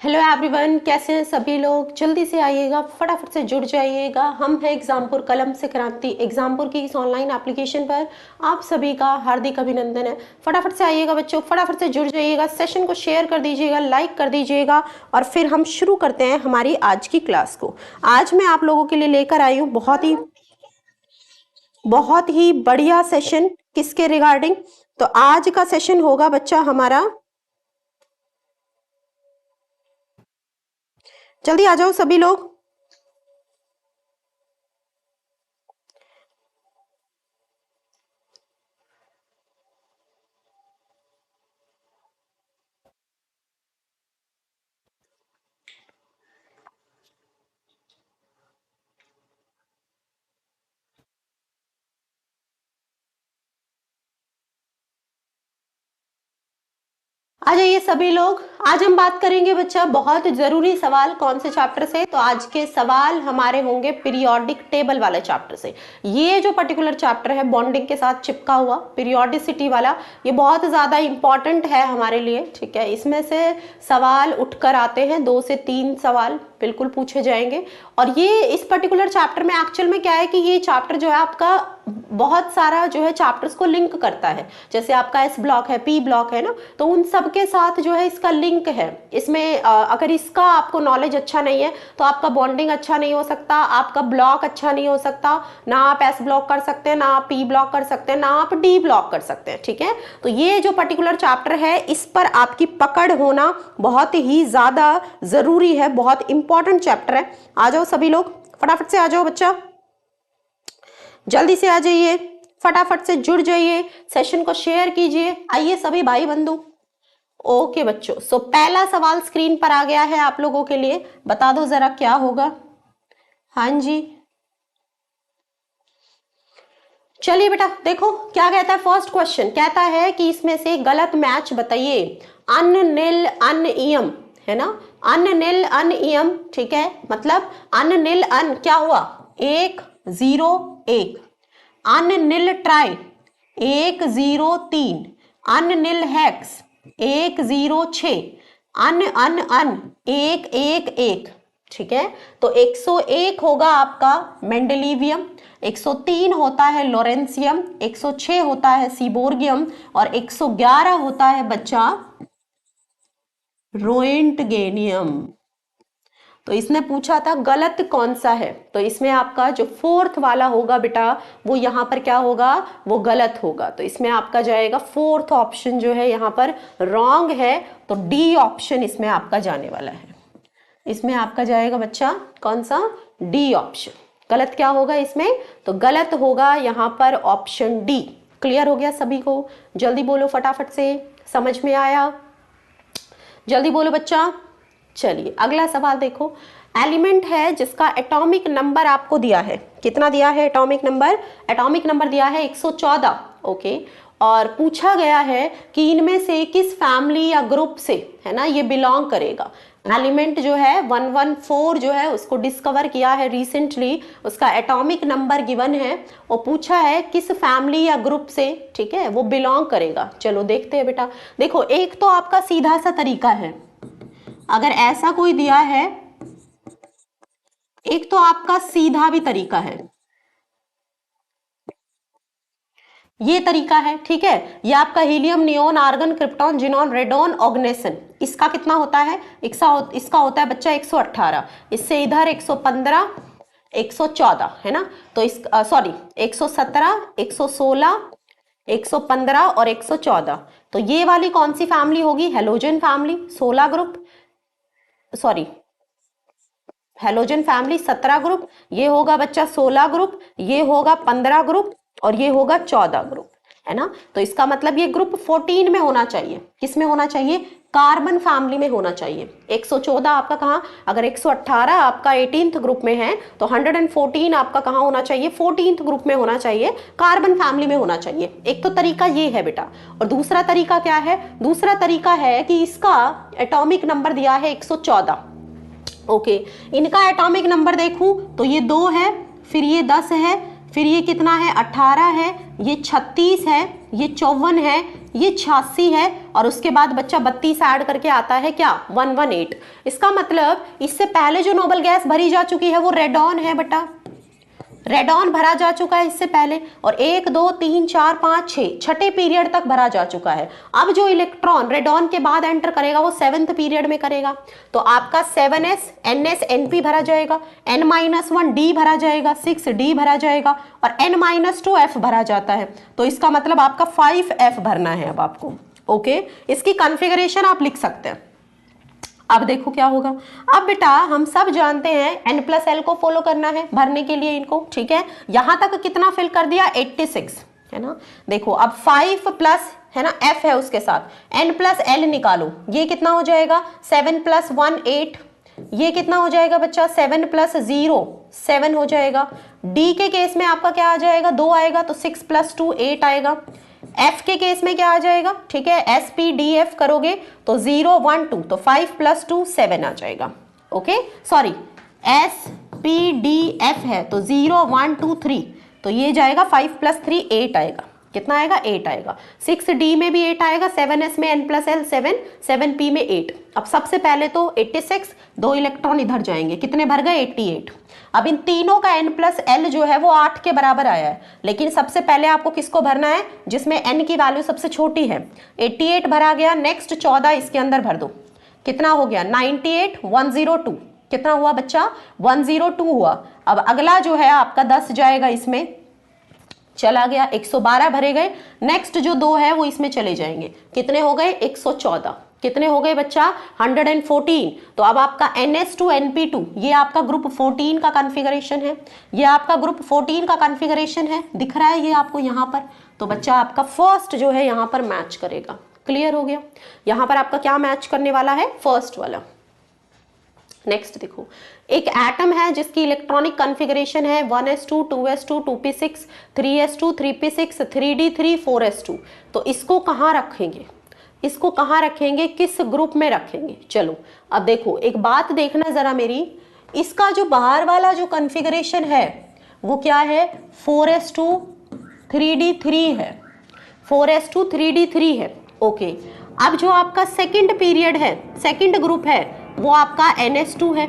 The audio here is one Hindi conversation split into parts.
हेलो एवरीवन, कैसे हैं सभी लोग। जल्दी से आइएगा, फटाफट से जुड़ जाइएगा। हम हैं एग्जामपुर कलम से क्रांति। एग्जामपुर की इस ऑनलाइन एप्लीकेशन पर आप सभी का हार्दिक अभिनंदन है। फटाफट से आइएगा बच्चों, फटाफट से जुड़ जाइएगा। सेशन को शेयर कर दीजिएगा, लाइक कर दीजिएगा और फिर हम शुरू करते हैं हमारी आज की क्लास को। आज मैं आप लोगों के लिए लेकर आई हूँ बहुत ही बढ़िया सेशन। किसके रिगार्डिंग? तो आज का सेशन होगा बच्चा हमारा, जल्दी आ जाओ सभी लोग। आ जाइए सभी लोग। आज हम बात करेंगे बच्चा बहुत जरूरी सवाल। कौन से चैप्टर से? तो आज के सवाल हमारे होंगे पीरियोडिक टेबल वाले चैप्टर से। ये जो पर्टिकुलर चैप्टर है बॉन्डिंग के साथ चिपका हुआ पीरियोडिसिटी वाला, ये बहुत ज्यादा इंपॉर्टेंट है हमारे लिए। ठीक है, इसमें से सवाल उठकर आते हैं, 2 से 3 सवाल बिल्कुल पूछे जाएंगे। और ये इस पर्टिकुलर चैप्टर में एक्चुअल में क्या है कि ये चैप्टर जो है आपका बहुत सारा जो है चैप्टर्स को लिंक करता है। जैसे आपका एस ब्लॉक है, पी ब्लॉक है ना, तो उन सब के साथ जो है इसका लिंक है। इसमें अगर इसका आपको नॉलेज अच्छा नहीं है तो आपका बॉन्डिंग अच्छा नहीं हो सकता, आपका ब्लॉक अच्छा नहीं हो सकता। ना आप एस ब्लॉक कर सकते हैं, ना आप पी ब्लॉक कर सकते हैं, ना आप डी ब्लॉक कर सकते हैं। ठीक है, तो ये जो पर्टिकुलर चैप्टर है इस पर आपकी पकड़ होना बहुत ही ज्यादा जरूरी है, बहुत इंपॉर्टेंट चैप्टर है। आ जाओ सभी लोग, फटाफट से आ जाओ बच्चा, जल्दी से आ जाइए, फटाफट से जुड़ जाइए, सेशन को शेयर कीजिए। आइए सभी भाई बंधु। ओके बच्चों, सो पहला सवाल स्क्रीन पर आ गया है आप लोगों के लिए। बता दो जरा क्या होगा। हाँ जी, चलिए बेटा देखो क्या कहता है। फर्स्ट क्वेश्चन कहता है कि इसमें से गलत मैच बताइए। अन नील अन इयम है ना, अन नील अन इयम। ठीक है, मतलब अन नील अन क्या हुआ, 1 0 1। अन नील ट्राई 1 0 3। अन नील हेक्स 1 0 6। अन अन अन 1 1 1। ठीक है, तो 101 होगा आपका मेंडेलिवियम, 103 होता है लोरेंसियम, 106 होता है सीबोर्गियम और 111 होता है बच्चा रोएंटगेनियम। तो इसने पूछा था गलत कौन सा है, तो इसमें आपका जो फोर्थ वाला होगा बेटा वो यहाँ पर क्या होगा, वो गलत होगा। तो इसमें आपका जाएगा फोर्थ ऑप्शन जो है यहाँ पर रॉन्ग है, तो डी ऑप्शन इसमें आपका जाने वाला है। इसमें आपका जाएगा बच्चा कौन सा, डी ऑप्शन। गलत क्या होगा इसमें, तो गलत होगा यहाँ पर ऑप्शन डी। क्लियर हो गया सभी को? जल्दी बोलो फटाफट से, समझ में आया? जल्दी बोलो बच्चा। चलिए अगला सवाल देखो। एलिमेंट है जिसका एटॉमिक नंबर आपको दिया है, कितना दिया है एटॉमिक नंबर? एटॉमिक नंबर दिया है 114। ओके, और पूछा गया है कि इनमें से किस फैमिली या ग्रुप से है ना ये बिलोंग करेगा। एलिमेंट जो है 114 जो है उसको डिस्कवर किया है रिसेंटली, उसका एटॉमिक नंबर गिवन है और पूछा है किस फैमिली या ग्रुप से ठीक है वो बिलोंग करेगा। चलो देखते हैं बेटा। देखो एक तो आपका सीधा सा तरीका है, अगर ऐसा कोई दिया है, एक तो आपका सीधा भी तरीका है, ये तरीका है। ठीक है, ये आपका helium neon argon krypton xenon radon oganesson, इसका कितना होता है, इसका होता है बच्चा 118। इससे इधर 115 114 है ना, तो इस सॉरी 117 116 115 और 114। तो ये वाली कौन सी फैमिली होगी, halogen family 16 group, sorry halogen family 17 group, ये होगा बच्चा 16 ग्रुप, ये होगा 15 ग्रुप और ये होगा 14 ग्रुप है ना। तो इसका मतलब ये ग्रुप 14 में होना चाहिए। किस में होना चाहिए, कार्बन फैमिली में होना चाहिए। 114 आपका कहाँ, अगर 118 आपका 18th ग्रुप में है तो 114 आपका कहाँ होना चाहिए, 14th ग्रुप में होना चाहिए, कार्बन फैमिली में होना चाहिए। एक तो तरीका ये है बेटा, और दूसरा तरीका क्या है, दूसरा तरीका है कि इसका एटॉमिक नंबर दिया है 114। ओके, इनका एटॉमिक नंबर देखूं तो ये 2 है, फिर ये 10 है, फिर ये कितना है 18 है, ये 36 है, ये 54 है, ये 86 है, और उसके बाद बच्चा 32 ऐड करके आता है क्या, 118। इसका मतलब इससे पहले जो नोबल गैस भरी जा चुकी है वो रेडॉन है बेटा, रेडॉन भरा जा चुका है इससे पहले, और 1 2 3 4 5 6 छठे पीरियड तक भरा जा चुका है। अब जो इलेक्ट्रॉन रेडॉन के बाद एंटर करेगा वो 7th पीरियड में करेगा, तो आपका 7s ns np भरा जाएगा, n-1 d भरा जाएगा, 6d भरा जाएगा, और n-2 f भरा जाता है। तो इसका मतलब आपका 5f भरना है अब आपको। ओके, इसकी कॉन्फ़िगरेशन आप लिख सकते हैं। अब देखो क्या होगा। अब बेटा हम सब जानते हैं n+l को फॉलो करना है भरने के लिए इनको, ठीक है। यहां तक कितना फिल कर दिया, 86 है ना। देखो अब 5 प्लस है ना f है उसके साथ, n+l निकालो, ये कितना हो जाएगा, 7 + 1 8, ये कितना हो जाएगा बच्चा, 7 + 0 7 हो जाएगा। d के केस में आपका क्या आ जाएगा, 2 आएगा, तो 6 + 2 8 आएगा। F के केस में क्या आ जाएगा, ठीक है, SPDF करोगे तो 0 1 2, तो 5 + 2 7 आ जाएगा। ओके सॉरी, SPDF है तो 0 1 2 3, तो ये जाएगा 5 + 3 8 आएगा। कितना आएगा, 8 आएगा। 6D में भी 8 आएगा, 7s में n+l 7, 7p में 8। अब सबसे पहले तो 86, 2 इलेक्ट्रॉन इधर जाएंगे, कितने भर गए, 88। अब इन तीनों का n+l जो है वो 8 के बराबर आया है, लेकिन सबसे पहले आपको किसको भरना है, जिसमें n की वैल्यू सबसे छोटी है। 88 भरा गया, नेक्स्ट 14 इसके अंदर भर दो, कितना हो गया, 98 102, कितना हुआ बच्चा, 102 हुआ। अब अगला जो है आपका 10 जाएगा इसमें, चला गया, 112 भरे गए। नेक्स्ट जो 2 है वो इसमें चले जाएंगे, कितने हो गए, 114, कितने हो गए बच्चा, 114। तो अब आपका NS2 ये आपका ग्रुप 14 का कॉन्फ़िगरेशन है, ये आपका ग्रुप 14 का कॉन्फ़िगरेशन है, दिख रहा है ये आपको यहाँ पर। तो बच्चा आपका फर्स्ट जो है यहाँ पर मैच करेगा। क्लियर हो गया, यहाँ पर आपका क्या मैच करने वाला है, फर्स्ट वाला। नेक्स्ट देखो, एक एटम है जिसकी इलेक्ट्रॉनिक कॉन्फ़िगरेशन है 1s2 2s2 2p6 3s2 3p6 3d3 4s2। तो इसको कहाँ रखेंगे, इसको कहाँ रखेंगे, किस ग्रुप में रखेंगे। चलो अब देखो, एक बात देखना जरा मेरी, इसका जो बाहर वाला जो कॉन्फ़िगरेशन है वो क्या है, 4s2 3d3 है, 4s2 3d3 है। ओके, अब जो आपका सेकंड पीरियड है, सेकंड ग्रुप है, वो आपका NS2 है,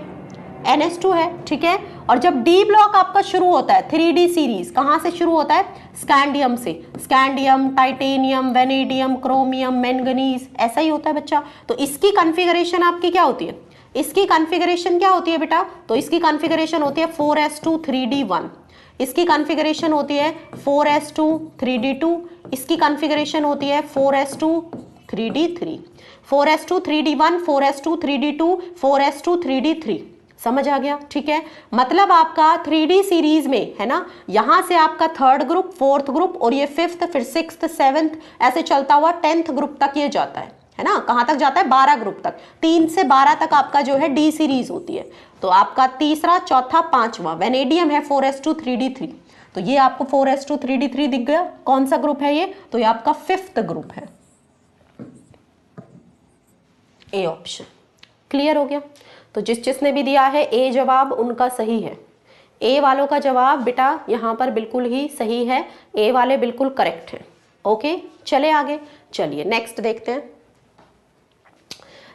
NS2 है, ठीक है। और जब डी ब्लॉक आपका शुरू होता है, 3D सीरीज कहाँ से शुरू होता है, स्कैंडियम से, scandium, titanium, vanadium, chromium, manganese, ऐसा ही होता है बच्चा। तो इसकी कॉन्फ़िगरेशन आपकी क्या होती है, इसकी कॉन्फ़िगरेशन क्या होती है बेटा, तो इसकी कॉन्फ़िगरेशन होती है 4s2 3d1, इसकी कॉन्फ़िगरेशन होती है 4s2 3d2, इसकी कॉन्फ़िगरेशन होती है 4s2 3d3, 4s2 3d1, 4s2 3d2, 4s2 3d3। समझ आ गया, ठीक है। मतलब आपका 3D सीरीज में है ना, यहां से आपका थर्ड ग्रुप, फोर्थ ग्रुप, और ये फिफ्थ, फिर सिक्स्थ, सेवेंथ, ऐसे चलता हुआ 10th ग्रुप तक ये जाता है ना। कहां तक जाता है, 12 ग्रुप तक, 3 से 12 तक आपका जो है डी सीरीज होती है। तो आपका तीसरा, चौथा, पांचवा वेनेडियम है 4s2 3d3। तो ये आपको 4s2 3d3 दिख गया, कौन सा ग्रुप है ये, तो ये आपका 5th ग्रुप है, ए ऑप्शन। क्लियर हो गया। तो जिसने भी दिया है ए जवाब उनका सही है, ए वालों का जवाब बेटा यहाँ पर बिल्कुल ही सही है, ए वाले बिल्कुल करेक्ट हैं। ओके चले आगे, चलिए नेक्स्ट देखते हैं।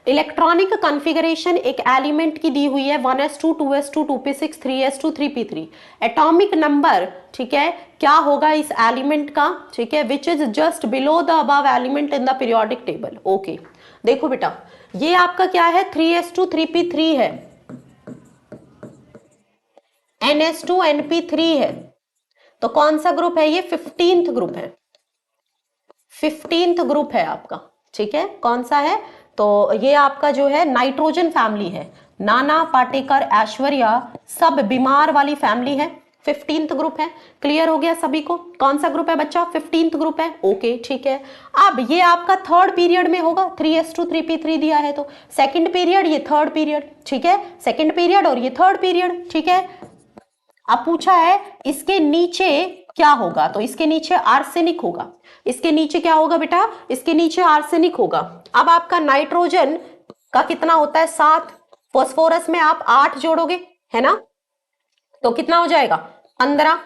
इलेक्ट्रॉनिक कॉन्फ़िगरेशन एक एलिमेंट की दी हुई है 1s2 2s2 2p6 3s2 3p3। Atomic number, ठीक है, क्या होगा इस एलिमेंट का, ठीक है, which is just below the above element in the periodic table. Okay देखो बेटा, ये आपका क्या है, 3s2 3p3 है, ns2 np3 है। तो कौन सा ग्रुप है ये, 15th ग्रुप है, 15th ग्रुप है आपका, ठीक है। कौन सा है, तो ये आपका जो है नाइट्रोजन फैमिली है, नाना, पाटेकर, ऐश्वर्या, सब बीमार वाली फैमिली है, 15th ग्रुप है। क्लियर हो गया सभी को, कौन सा ग्रुप है बच्चा, 15th ग्रुप है। ओके ठीक है। अब ये आपका थर्ड पीरियड में होगा, 3s2 3p3 दिया है, तो सेकंड पीरियड, ये थर्ड पीरियड, ठीक है, सेकंड पीरियड और ये थर्ड पीरियड, ठीक है। अब पूछा है इसके नीचे क्या होगा, तो इसके नीचे आर्सेनिक होगा, इसके नीचे क्या होगा बेटा, इसके नीचे आर्सेनिक होगा। अब आपका नाइट्रोजन का कितना होता है, 7, फास्फोरस में आप 8 जोड़ोगे, है ना, तो कितना हो जाएगा, 15।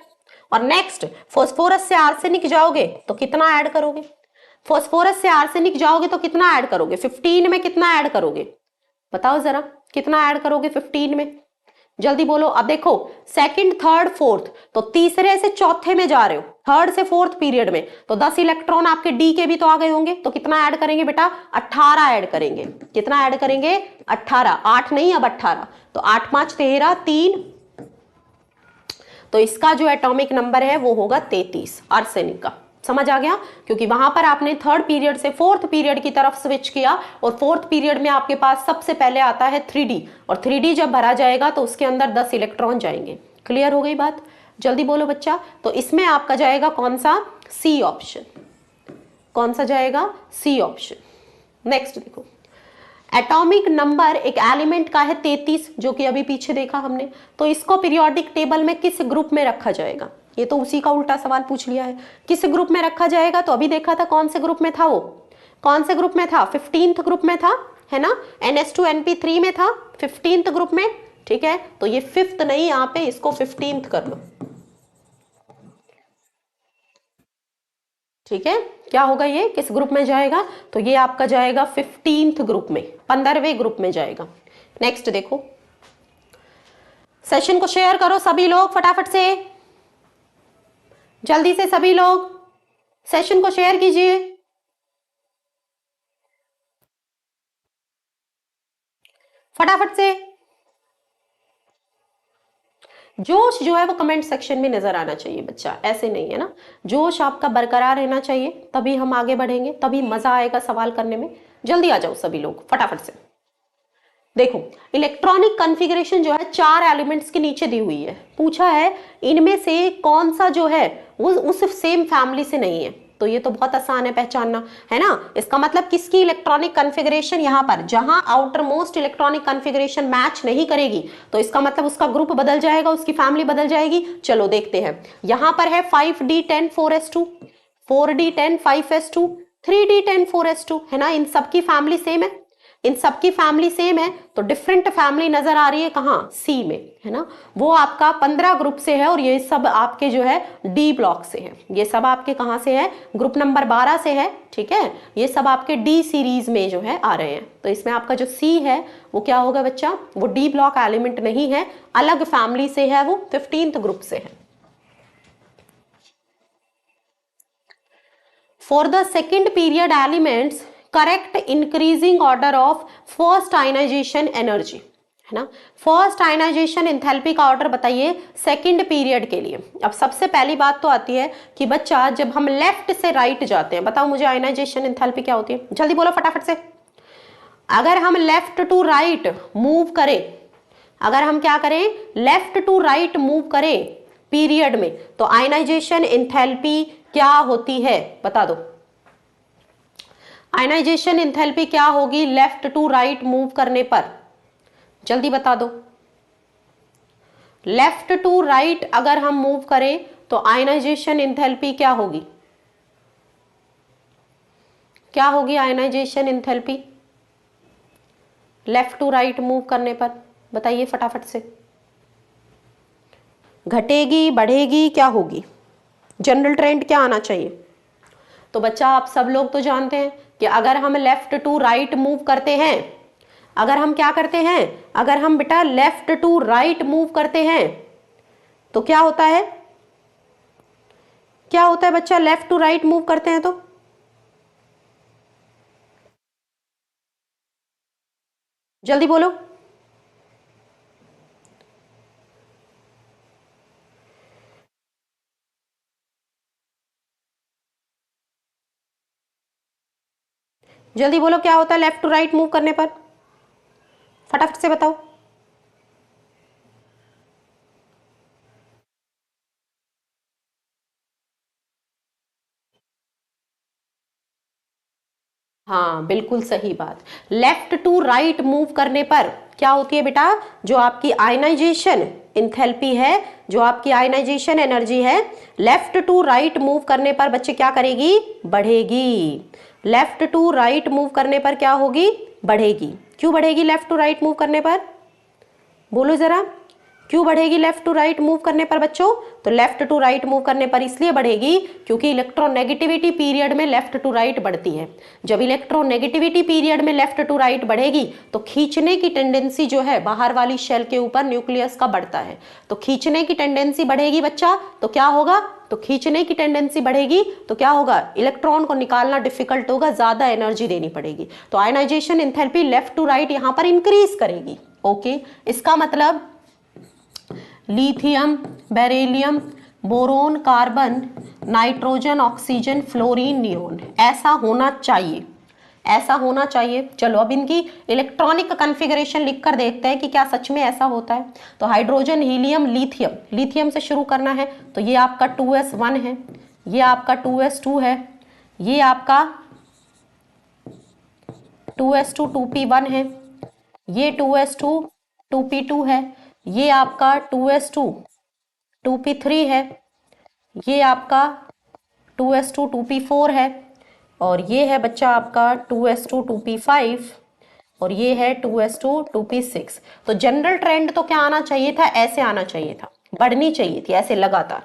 और नेक्स्ट फास्फोरस से आर्सेनिक जाओगे तो कितना ऐड करोगे, फॉस्फोरस से आर्सेनिक जाओगे तो कितना ऐड करोगे? 15 में कितना ऐड करोगे? बताओ जरा, कितना ऐड करोगे 15 में? जल्दी बोलो। अब देखो, सेकंड, थर्ड, फोर्थ, तो तीसरे से चौथे में जा रहे हो, थर्ड से फोर्थ पीरियड में, तो 10 इलेक्ट्रॉन आपके डी के भी तो आ गए होंगे, तो कितना ऐड करेंगे बेटा? 18 ऐड करेंगे। कितना ऐड करेंगे? 18। 8 नहीं, अब 18। तो 8 5 13, 3, तो इसका जो एटॉमिक नंबर है वो होगा 33 आर्सेनिक का। समझ आ गया? क्योंकि वहां पर आपने थर्ड पीरियड से फोर्थ पीरियड की तरफ स्विच किया, और फोर्थ पीरियड में आपके पास सबसे पहले आता है 3D, और 3D जब भरा जाएगा तो उसके अंदर 10 इलेक्ट्रॉन जाएंगे। क्लियर हो गई बात? जल्दी बोलो बच्चा। तो इसमें आपका जाएगा कौन सा? C option. कौन सा जाएगा? C option. नेक्स्ट देखो, एटॉमिक नंबर एक एलिमेंट का है 33, जो कि अभी पीछे देखा हमने, तो इसको पीरियोडिक टेबल में किस ग्रुप में रखा जाएगा? ये तो उसी का उल्टा सवाल पूछ लिया है। किस ग्रुप में रखा जाएगा? तो अभी देखा था कौन से ग्रुप में था वो? कौन से ग्रुप में था? 15th ग्रुप में था, है ना? NH2NP3 में था, 15th ग्रुप में। ठीक है, तो ये 5th नहीं, यहाँ पे इसको 15th कर लो। ठीक है, क्या होगा ये? किस ग्रुप में जाएगा? तो ये आपका जाएगा 15th ग्रुप में, 15वें ग्रुप में जाएगा। नेक्स्ट देखो, सेशन को शेयर करो सभी लोग फटाफट से, जल्दी से सभी लोग सेशन को शेयर कीजिए। फटाफट से। जोश जो है वो कमेंट सेक्शन में नजर आना चाहिए बच्चा, ऐसे नहीं है ना। जोश आपका बरकरार रहना चाहिए, तभी हम आगे बढ़ेंगे, तभी मजा आएगा सवाल करने में। जल्दी आ जाओ सभी लोग फटाफट से। देखो, इलेक्ट्रॉनिक कॉन्फ़िगरेशन जो है 4 एलिमेंट्स के नीचे दी हुई है। पूछा है इनमें से कौन सा जो है वो उस सेम फैमिली से नहीं है, तो ये तो बहुत आसान है पहचानना, है ना। इसका मतलब किसकी इलेक्ट्रॉनिक कॉन्फ़िगरेशन, यहाँ पर जहां outer most electronic configuration match नहीं करेगी, तो इसका मतलब उसका ग्रुप बदल जाएगा, उसकी फैमिली बदल जाएगी। चलो देखते हैं। यहां पर है 5d10 4s2, 4d10 5s2, 3d10 4s2, है ना। इन सबकी फैमिली सेम है, इन सबकी फैमिली सेम है, तो डिफरेंट फैमिली नजर आ रही है कहाँ? सी में, है ना। वो आपका 15 ग्रुप से है, और ये सब आपके जो है डी ब्लॉक से है। ये सब आपके कहाँ से है? ग्रुप नंबर 12 से है। ठीक है, ये सब आपके डी सीरीज में जो है आ रहे हैं। तो इसमें आपका जो सी है वो क्या होगा बच्चा? वो डी ब्लॉक एलिमेंट नहीं है, अलग फैमिली से है, वो 15th ग्रुप से है। For the second period elements correct increasing order of first ionisation energy, है ना। फर्स्ट आयनाइजेशन एंथैल्पी का ऑर्डर बताइए सेकंड पीरियड के लिए। अब सबसे पहली बात तो आती है कि बच्चा जब हम लेफ्ट से राइट जाते हैं, बताओ मुझे आयनाइजेशन एंथैल्पी क्या होती है? जल्दी बोलो फटाफट से। अगर हम लेफ्ट टू राइट मूव करें, अगर हम क्या करें? लेफ्ट टू राइट मूव करें पीरियड में, तो आयनाइजेशन एंथैल्पी क्या होती है? बता दो। आयनाइजेशन एंथैल्पी क्या होगी लेफ्ट टू राइट मूव करने पर? जल्दी बता दो। लेफ्ट टू राइट अगर हम मूव करें तो आयनाइजेशन एंथैल्पी क्या होगी? क्या होगी ionisation enthalpy left to right move करने पर? बताइए फटाफट से। घटेगी, बढ़ेगी, क्या होगी? जनरल ट्रेंड क्या आना चाहिए? तो बच्चा आप सब लोग तो जानते हैं कि अगर हम लेफ्ट टू राइट मूव करते हैं, अगर हम क्या करते हैं, अगर हम बेटा लेफ्ट टू राइट मूव करते हैं तो क्या होता है? क्या होता है बच्चा लेफ्ट टू राइट मूव करते हैं तो? जल्दी बोलो। जल्दी बोलो क्या होता है लेफ्ट टू राइट मूव करने पर? फटाफट से बताओ। हाँ बिल्कुल सही बात। लेफ्ट टू राइट मूव करने पर क्या होती है बेटा? जो आपकी आयनाइजेशन एंथैल्पी है, जो आपकी आयनाइजेशन एनर्जी है, लेफ्ट टू राइट मूव करने पर बच्चे क्या करेगी? बढ़ेगी। लेफ्ट टू राइट मूव करने पर क्या होगी? बढ़ेगी। क्यों बढ़ेगी लेफ्ट टू राइट मूव करने पर? बोलो जरा, क्यों बढ़ेगी लेफ्ट टू राइट मूव करने पर बच्चों? तो लेफ्ट टू राइट मूव करने पर इसलिए बढ़ेगी क्योंकि इलेक्ट्रोनेगेटिविटी पीरियड में लेफ्ट टू राइट बढ़ती है। जब इलेक्ट्रोनेगेटिविटी पीरियड में लेफ्ट टू राइट बढ़ेगी तो खींचने की टेंडेंसी जो है बाहर वाली शेल के ऊपर न्यूक्लियस का बढ़ता है। तो खींचने की टेंडेंसी बढ़ेगी बच्चा तो क्या होगा? तो खींचने की टेंडेंसी बढ़ेगी तो क्या होगा? इलेक्ट्रॉन को निकालना डिफिकल्ट होगा, ज्यादा एनर्जी देनी पड़ेगी। तो ionisation enthalpy left to right यहां पर इंक्रीज करेगी। ओके, इसका मतलब lithium, beryllium, boron, carbon, nitrogen, oxygen, fluorine, neon, ऐसा होना चाहिए, ऐसा होना चाहिए। चलो अब इनकी इलेक्ट्रॉनिक कॉन्फ़िगरेशन लिखकर देखते हैं कि क्या सच में ऐसा होता है। तो हाइड्रोजन, हीलियम, लिथियम, लिथियम से शुरू करना है तो ये आपका 2s1 है, ये आपका 2s2 है, ये आपका 2s2 2p1 है, ये 2s2 2p2 है, ये आपका 2s2 2p3 है, ये आपका 2s2 2p4 है, और ये है बच्चा आपका 2s2 2p5, और ये है 2s2 2p6। तो जनरल ट्रेंड तो क्या आना चाहिए था? ऐसे आना चाहिए था, बढ़नी चाहिए थी, ऐसे लगातार,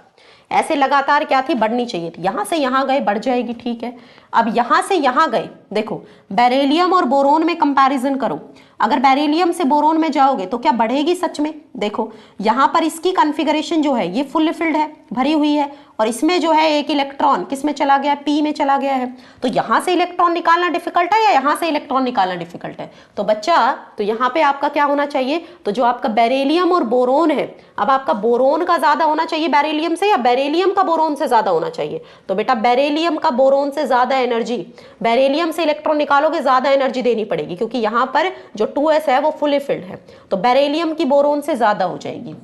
ऐसे लगातार क्या थी? बढ़नी चाहिए थी। यहां से यहां गए बढ़ जाएगी, ठीक है। अब यहां से यहां गए, देखो बेरिलियम और बोरोन में कंपैरिजन करो। अगर बेरिलियम से बोरोन में जाओगे तो क्या बढ़ेगी सच में? देखो यहां पर इसकी कॉन्फ़िगरेशन जो है ये फुल फिल्ड है, भरी हुई है, और इसमें जो है एक इलेक्ट्रॉन किस में चला गया? पी में चला गया है। तो यहां से इलेक्ट्रॉन निकालना डिफिकल्ट है या यहां से इलेक्ट्रॉन निकालना डिफिकल्ट है? तो बच्चा तो यहां पे आपका क्या होना चाहिए? तो जो आपका बेरिलियम और बोरोन है, अब आपका बोरोन का ज्यादा होना चाहिए बेरिलियम से या बेरिलियम का बोरोन से ज्यादा होना चाहिए? तो बेटा बेरिलियम का बोरोन से ज्यादा एनर्जी, बेरिलियम से इलेक्ट्रॉन निकालोगे ज्यादा एनर्जी देनी पड़ेगी क्योंकि यहां पर जो 2s है वो फुली फिल्ड है, तो बेरिलियम की बोरोन से ज्यादा हो जाएगी।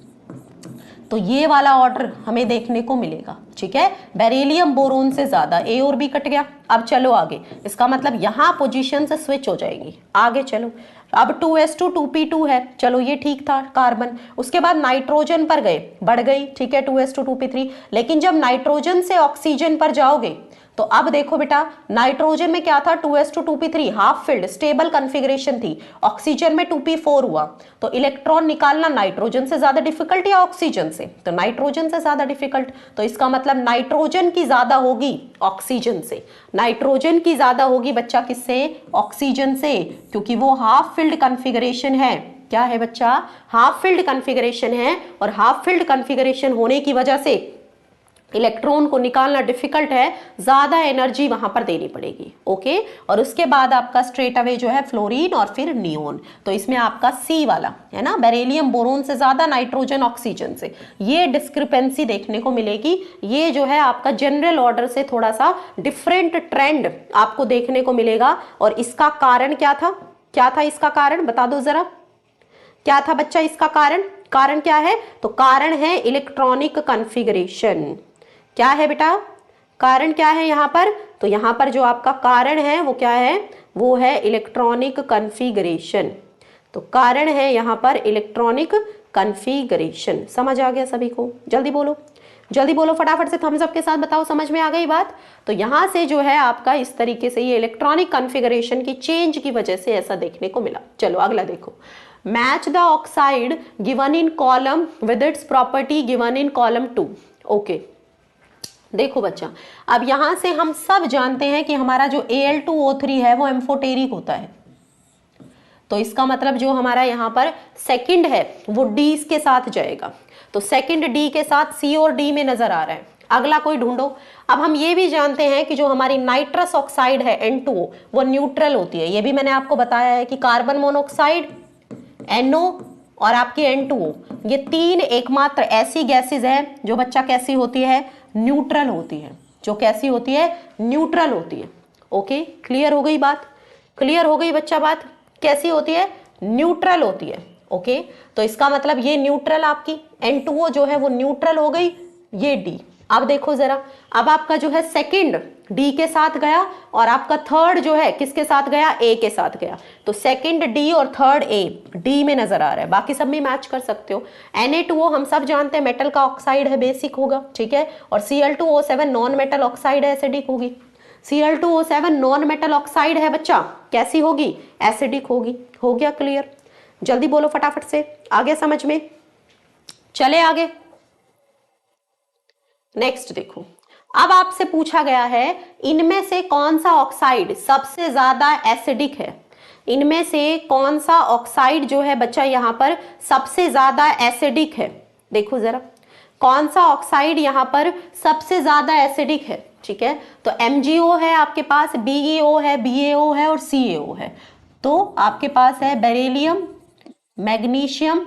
तो ये वाला ऑर्डर हमें देखने को मिलेगा, ठीक है। बेरिलियम बोरोन से ज्यादा, ए और बी कट गया। अब चलो आगे, इसका मतलब यहां पोजीशन से स्विच हो जाएगी। आगे चलो, अब 2s2 2p2 है, चलो ये ठीक था कार्बन। उसके बाद नाइट्रोजन पर गए, बढ़ गई, ठीक है 2s2 2p3। लेकिन जब नाइट्रोजन से ऑक्सीजन पर जाओगे तो अब देखो बेटा नाइट्रोजन में क्या था? 2s2 2p3 half filled stable configuration थी, ऑक्सीजन में 2p4 हुआ। तो इलेक्ट्रॉन निकालना नाइट्रोजन से ज्यादा डिफिकल्ट या ऑक्सीजन से? तो नाइट्रोजन से ज्यादा डिफिकल्ट। तो इसका मतलब नाइट्रोजन की ज्यादा होगी ऑक्सीजन से, नाइट्रोजन की ज्यादा होगी बच्चा किससे? ऑक्सीजन से, क्योंकि वो हाफ फिल्ड कॉन्फ़िगरेशन है। क्या है बच्चा? हाफ फिल्ड कॉन्फ़िगरेशन है, और हाफ फिल्ड कॉन्फ़िगरेशन होने की वजह से इलेक्ट्रॉन को निकालना डिफिकल्ट है, ज्यादा एनर्जी वहां पर देनी पड़ेगी। ओके, और उसके बाद आपका स्ट्रेट अवे जो है फ्लोरीन और फिर नियोन। तो इसमें आपका सी वाला है ना, बेरिलियम बोरोन से ज्यादा, नाइट्रोजन ऑक्सीजन से, ये डिस्क्रिपेंसी देखने को मिलेगी। ये जो है आपका जनरल ऑर्डर से थोड़ा सा डिफरेंट ट्रेंड आपको देखने को मिलेगा। और इसका कारण क्या था? क्या था इसका कारण? बता दो जरा, क्या था बच्चा इसका कारण? कारण क्या है? तो कारण है इलेक्ट्रॉनिक कॉन्फ़िगरेशन। क्या है बेटा? कारण क्या है यहाँ पर? तो यहाँ पर जो आपका कारण है वो क्या है? वो है इलेक्ट्रॉनिक कॉन्फ़िगरेशन। तो कारण है यहाँ पर इलेक्ट्रॉनिक कॉन्फ़िगरेशन। समझ आ गया सभी को? जल्दी बोलो, जल्दी बोलो, फटाफट से थम्स अप के साथ बताओ, समझ में आ गई बात? तो यहाँ से जो है आपका इस तरीके से ये इलेक्ट्रॉनिक कॉन्फ़िगरेशन की चेंज की वजह से ऐसा देखने को मिला। चलो अगला देखो, match the oxide given in column with its property given in column 2। Okay, देखो बच्चा, अब यहां से हम सब जानते हैं कि हमारा जो Al2O3 है वो एम्फोटेरिक होता है। तो इसका मतलब जो हमारा यहाँ पर सेकंड है वो D के साथ जाएगा। तो सेकंड D के साथ C और D में नजर आ रहा है। अगला कोई ढूंढो। अब हम ये भी जानते हैं कि जो हमारी नाइट्रस ऑक्साइड है N2O वो न्यूट्रल होती है। ये भी मैंने आपको बताया है कि कार्बन मोनोऑक्साइड, NO और आपकी N2O, ये तीन एकमात्र ऐसी गैसेज हैं जो बच्चा कैसी होती है? न्यूट्रल होती है। जो कैसी होती है? न्यूट्रल होती है। ओके, क्लियर हो गई बात? क्लियर हो गई बच्चा बात? कैसी होती है? न्यूट्रल होती है। ओके, तो इसका मतलब ये न्यूट्रल आपकी N2O जो है वो न्यूट्रल हो गई, ये D। अब देखो जरा, अब आपका जो है सेकंड D के साथ गया और आपका थर्ड जो है किसके साथ गया? A के साथ गया। तो सेकंड D और थर्ड A D में नजर आ रहा है। बाकी सब में मैच कर सकते हो। Na2O हम सब जानते हैं मेटल का ऑक्साइड है, बेसिक होगा, ठीक है। और Cl2O7 नॉन मेटल ऑक्साइड है, एसिडिक होगी। Cl2O7 नॉन मेटल ऑक्साइड है बच्चा, कैसी होगी? एसिडिक होगी। हो गया क्लियर? जल्दी बोलो फटाफट से, आ गया समझ में? चले आगे। नेक्स्ट देखो, अब आपसे पूछा गया है इनमें से कौन सा ऑक्साइड सबसे ज्यादा एसिडिक है। इनमें से कौन सा ऑक्साइड जो है बच्चा यहां पर सबसे ज्यादा एसिडिक है। देखो जरा, कौन सा ऑक्साइड यहां पर सबसे ज्यादा एसिडिक है। ठीक है, तो MgO है आपके पास, BeO है, BaO है और CaO है। तो आपके पास है बेरिलियम, मैग्नीशियम,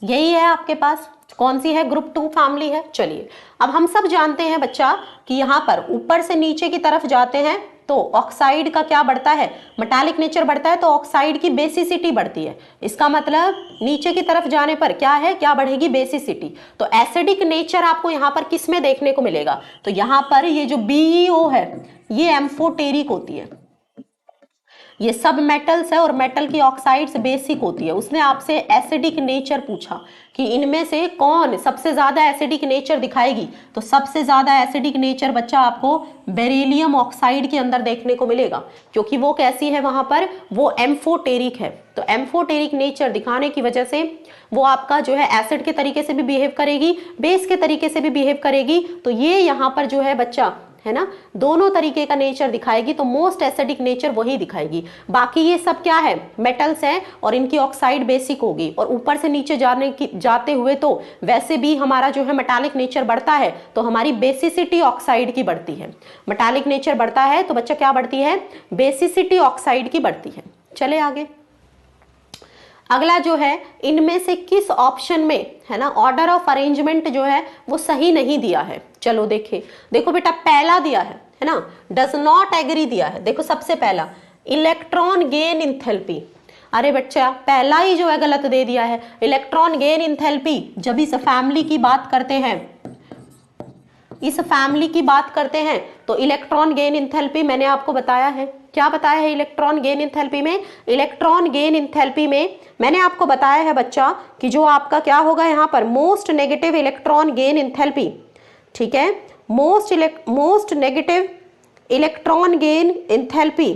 यही है आपके पास। कौन सी है, ग्रुप 2 फैमिली है। चलिए, अब हम सब जानते हैं बच्चा कि यहां पर ऊपर से नीचे की तरफ जाते हैं तो ऑक्साइड का क्या बढ़ता है, मेटालिक नेचर बढ़ता है, तो ऑक्साइड की बेसिसिटी बढ़ती है। इसका मतलब नीचे की तरफ जाने पर क्या है, क्या बढ़ेगी, बेसिसिटी। तो एसिडिक नेचर आपको यहां पर किस में देखने को मिलेगा, तो यहां पर ये जो BeO है ये एम्फोटेरिक होती है। ये सब मेटल्स है और मेटल की ऑक्साइड्स बेसिक होती है। उसने आपसे एसिडिक नेचर पूछा कि इनमें से कौन सबसे ज्यादा एसिडिक नेचर दिखाएगी, तो सबसे ज्यादा एसिडिक नेचर बच्चा आपको बेरिलियम ऑक्साइड के अंदर देखने को मिलेगा, क्योंकि वो कैसी है, वहां पर वो एम्फोटेरिक है। तो एम्फोटेरिक नेचर दिखाने की वजह से वो आपका जो है एसिड के तरीके से भी बिहेव करेगी, बेस के तरीके से भी बिहेव करेगी। तो ये यहाँ पर जो है बच्चा है ना, दोनों तरीके का नेचर दिखाएगी, तो मोस्ट एसिडिक नेचर वही दिखाएगी। बाकी ये सब क्या है, मेटल्स हैं और इनकी ऑक्साइड बेसिक होगी, और ऊपर से नीचे जाते हुए तो वैसे भी हमारा जो है मेटालिक नेचर बढ़ता है, तो हमारी बेसिसिटी ऑक्साइड की बढ़ती है। मेटालिक नेचर बढ़ता है तो बच्चा क्या बढ़ती है, बेसिसिटी ऑक्साइड की बढ़ती है। चले आगे। अगला जो है, इनमें से किस ऑप्शन में है ना ऑर्डर ऑफ अरेंजमेंट जो है वो सही नहीं दिया है। चलो देखे, देखो बेटा, पहला दिया है ना, डज नॉट एग्री दिया है। देखो सबसे पहला इलेक्ट्रॉन गेन इंथैल्पी, अरे बच्चा पहला ही जो है गलत दे दिया है। इलेक्ट्रॉन गेन इंथैल्पी, जब इस फैमिली की बात करते हैं, इस फैमिली की बात करते हैं तो इलेक्ट्रॉन गेन इंथैल्पी मैंने आपको बताया है। क्या बताया है इलेक्ट्रॉन गेन इंथैल्पी में, इलेक्ट्रॉन गेन इंथैल्पी में मैंने आपको बताया है बच्चा कि जो आपका क्या होगा यहाँ पर, most negative electron gain enthalpy. ठीक है, most negative electron gain enthalpy,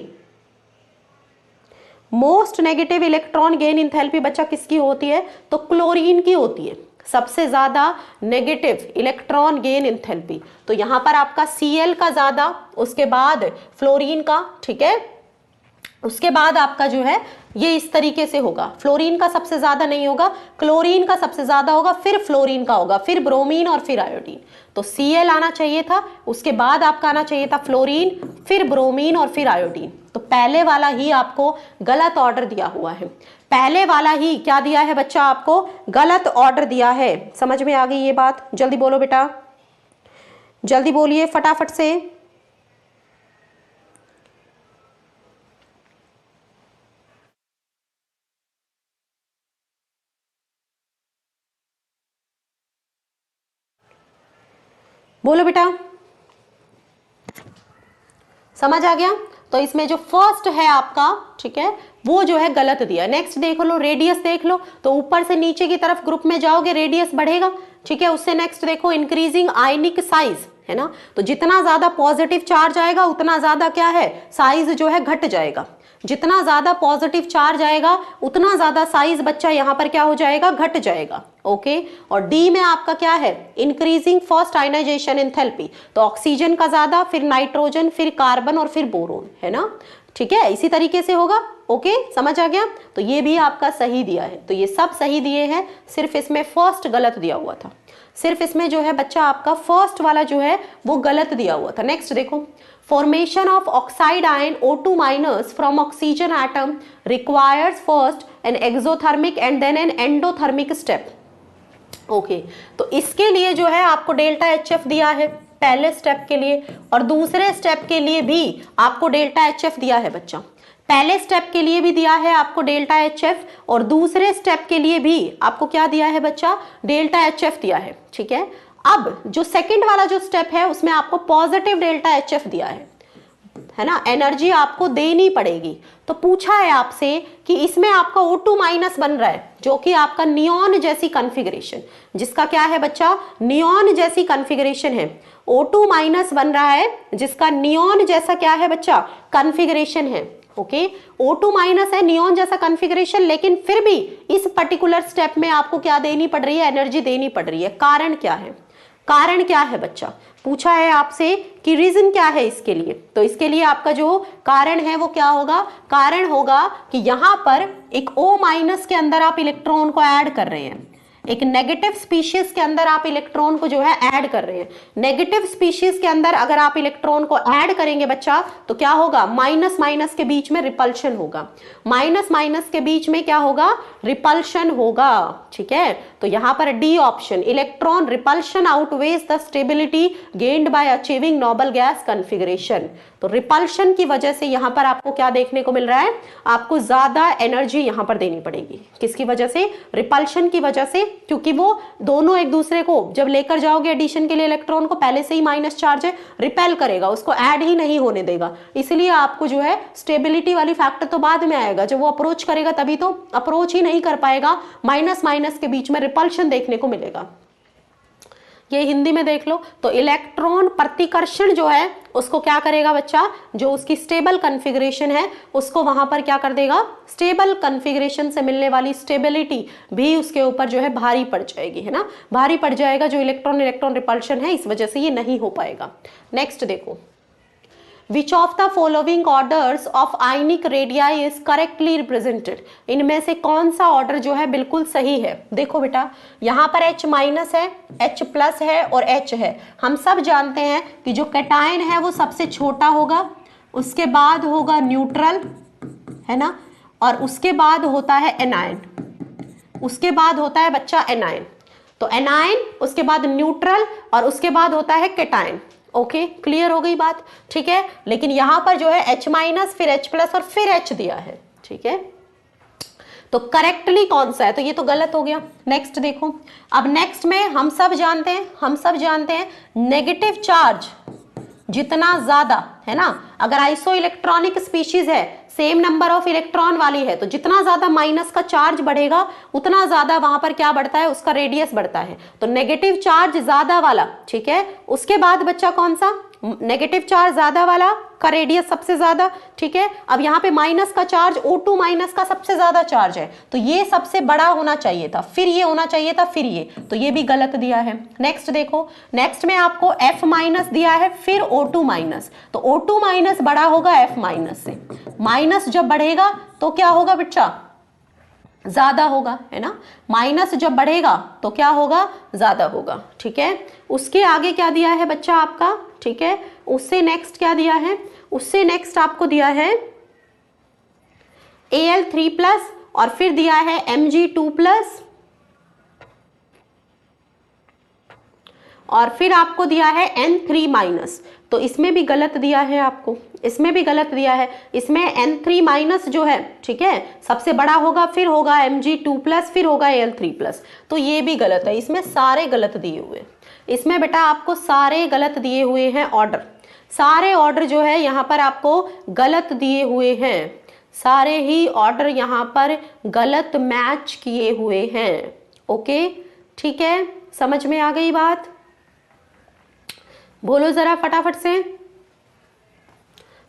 most negative electron gain enthalpy बच्चा किसकी होती है, तो क्लोरीन की होती है, सबसे ज्यादा नेगेटिव इलेक्ट्रॉन गेन इंथैल्पी। तो यहां पर आपका Cl का ज्यादा, उसके बाद फ्लोरीन का, ठीक है, उसके बाद आपका जो है ये इस तरीके से होगा। फ्लोरीन का सबसे ज्यादा नहीं होगा, क्लोरीन का सबसे ज्यादा होगा, फिर फ्लोरीन का होगा, फिर ब्रोमीन और फिर आयोडीन। तो Cl आना चाहिए था, उसके बाद आपका आना चाहिए था फ्लोरीन, फिर ब्रोमीन और फिर आयोडीन। तो पहले वाला ही आपको गलत ऑर्डर दिया हुआ है। पहले वाला ही क्या दिया है बच्चा, आपको गलत ऑर्डर दिया है। समझ में आ गई ये बात? जल्दी बोलो बेटा, जल्दी बोलिए फटाफट से। बोलो बेटा, समझ आ गया? तो इसमें जो फर्स्ट है आपका, ठीक है, वो जो है गलत दिया। नेक्स्ट देख लो, रेडियस देख लो, तो ऊपर से नीचे की तरफ ग्रुप में जाओगे रेडियस बढ़ेगा। ठीक है, उससे नेक्स्ट देखो इंक्रीजिंग आयनिक साइज, है ना, तो जितना ज्यादा पॉजिटिव चार्ज आएगा उतना ज्यादा क्या है, साइज जो है घट जाएगा। जितना ज्यादा पॉजिटिव चार्ज आएगा उतना ज्यादा साइज बच्चा यहाँ पर क्या हो जाएगा, घट जाएगा। ओके, और डी में आपका क्या है, इंक्रीजिंग फर्स्ट आयनाइजेशन एंथैल्पी, तो ऑक्सीजन का ज्यादा, फिर नाइट्रोजन, फिर कार्बन और फिर बोरोन, है ना। ठीक है, इसी तरीके से होगा। ओके, समझ आ गया? तो ये भी आपका सही दिया है, तो ये सब सही दिए हैं, सिर्फ इसमें फर्स्ट गलत दिया हुआ था। सिर्फ इसमें जो है बच्चा आपका फर्स्ट वाला जो है वो गलत दिया हुआ था। नेक्स्ट देखो, formation of oxide ion O2 minus from oxygen atom requires first an exothermic and then an endothermic step. Okay, तो इसके लिए जो है आपको डेल्टा HF दिया है पहले स्टेप के लिए, और दूसरे स्टेप के लिए भी आपको डेल्टा HF दिया है बच्चा। पहले स्टेप के लिए भी दिया है आपको डेल्टा HF, और दूसरे स्टेप के लिए भी आपको क्या दिया है बच्चा, डेल्टा HF दिया है। ठीक है, अब जो सेकंड वाला जो स्टेप है उसमें आपको पॉजिटिव डेल्टा HF दिया है ना, एनर्जी आपको देनी पड़ेगी। तो पूछा है आपसे कि इसमें आपका O2 माइनस बन रहा है, जो कि आपका नियॉन जैसी कॉन्फ़िगरेशन, जिसका क्या है बच्चा, नियॉन जैसी कॉन्फ़िगरेशन है। O2 माइनस बन रहा है जिसका नियॉन जैसा क्या है बच्चा, कॉन्फ़िगरेशन है। ओके। O2 माइनस है, नियॉन जैसा कॉन्फ़िगरेशन, लेकिन फिर भी इस पर्टिकुलर स्टेप में आपको क्या देनी पड़ रही है, एनर्जी देनी पड़ रही है। कारण क्या है, कारण क्या है बच्चा, पूछा है आपसे कि रीजन क्या है इसके लिए। तो इसके लिए आपका जो कारण है वो क्या होगा, कारण होगा कि यहां पर एक O माइनस के अंदर आप इलेक्ट्रॉन को ऐड कर रहे हैं, एक नेगेटिव स्पीशीज के अंदर आप इलेक्ट्रॉन को जो है ऐड कर रहे हैं। नेगेटिव स्पीशीज के अंदर अगर आप इलेक्ट्रॉन को ऐड करेंगे बच्चा तो क्या होगा, माइनस माइनस के बीच में रिपल्शन होगा, माइनस माइनस के बीच में क्या होगा, रिपल्शन होगा, ठीक है। तो यहां पर D option, electron repulsion outweighs the stability gained by achieving noble gas configuration. तो रिपल्शन की वजह से यहां पर आपको क्या देखने को मिल रहा है, आपको ज्यादा एनर्जी यहां पर देनी पड़ेगी। किसकी वजह से, रिपल्शन की वजह से, क्योंकि वो दोनों एक दूसरे को जब लेकर जाओगे एडिशन के लिए इलेक्ट्रॉन को, पहले से ही माइनस चार्ज है, रिपेल करेगा, उसको ऐड ही नहीं होने देगा। इसलिए आपको जो है स्टेबिलिटी वाली फैक्टर तो बाद में आएगा, जब वो अप्रोच करेगा तभी तो, अप्रोच ही नहीं कर पाएगा, माइनस माइनस के बीच में रिपल्शन देखने को मिलेगा। ये हिंदी में देख लो, तो इलेक्ट्रॉन प्रतिकर्षण जो है उसको क्या करेगा बच्चा, जो उसकी स्टेबल कॉन्फ़िगरेशन है उसको वहां पर क्या कर देगा, स्टेबल कॉन्फ़िगरेशन से मिलने वाली स्टेबिलिटी भी उसके ऊपर जो है भारी पड़ जाएगी, है ना, भारी पड़ जाएगा। जो इलेक्ट्रॉन इलेक्ट्रॉन रिपल्शन है इस वजह से ये नहीं हो पाएगा। नेक्स्ट देखो, Which of the following orders of ionic radii is correctly represented? इनमें से कौन सा ऑर्डर जो है बिल्कुल सही है। देखो बेटा, यहाँ पर H माइनस है, H प्लस है और H है। हम सब जानते हैं कि जो कैटायन है वो सबसे छोटा होगा, उसके बाद होगा न्यूट्रल, है ना, और उसके बाद होता है एनायन, उसके बाद होता है बच्चा एनायन। तो एनायन, उसके बाद न्यूट्रल और उसके बाद होता है कैटायन। ओके, क्लियर हो गई बात, ठीक है। लेकिन यहां पर जो है H माइनस, फिर H प्लस और फिर H दिया है, ठीक है। तो करेक्टली कौन सा है, तो ये तो गलत हो गया। नेक्स्ट देखो, अब नेक्स्ट में हम सब जानते हैं नेगेटिव चार्ज जितना ज्यादा है ना, अगर आइसो इलेक्ट्रॉनिक स्पीशीज है, सेम नंबर ऑफ इलेक्ट्रॉन वाली है, तो जितना ज्यादा माइनस का चार्ज बढ़ेगा उतना ज्यादा वहां पर क्या बढ़ता है, उसका रेडियस बढ़ता है। तो नेगेटिव चार्ज ज्यादा वाला, ठीक है, उसके बाद बच्चा कौन सा, नेगेटिव चार्ज ज्यादा वाला का रेडियस सबसे ज्यादा, ठीक है। अब यहाँ पे माइनस का चार्ज, O2 माइनस का सबसे ज्यादा चार्ज है, तो ये सबसे बड़ा होना चाहिए था, फिर ये होना चाहिए था, फिर ये, तो ये भी गलत दिया है। नेक्स्ट देखो, नेक्स्ट में आपको F माइनस दिया है, फिर O2 माइनस, तो O2 माइनस बड़ा होगा F माइनस से। माइनस जब बढ़ेगा तो क्या होगा बच्चा, ज्यादा होगा, है ना, माइनस जब बढ़ेगा तो क्या होगा, ज्यादा होगा, ठीक है। उसके आगे क्या दिया है बच्चा आपका, ठीक है, उससे नेक्स्ट क्या दिया है, उससे नेक्स्ट आपको दिया है Al3 प्लस और फिर दिया है Mg2 प्लस और फिर आपको दिया है N3 माइनस। तो इसमें भी गलत दिया है आपको, इसमें भी गलत दिया है। इसमें N3 माइनस जो है, ठीक है, सबसे बड़ा होगा, फिर होगा Mg2 प्लस, फिर होगा Al3 प्लस, तो ये भी गलत है। इसमें सारे गलत दिए हुए, इसमें बेटा आपको सारे गलत दिए हुए हैं ऑर्डर, सारे ऑर्डर जो है यहाँ पर आपको गलत दिए हुए हैं, सारे ही ऑर्डर यहाँ पर गलत मैच किए हुए हैं। ओके, ठीक है, समझ में आ गई बात, बोलो जरा फटाफट से,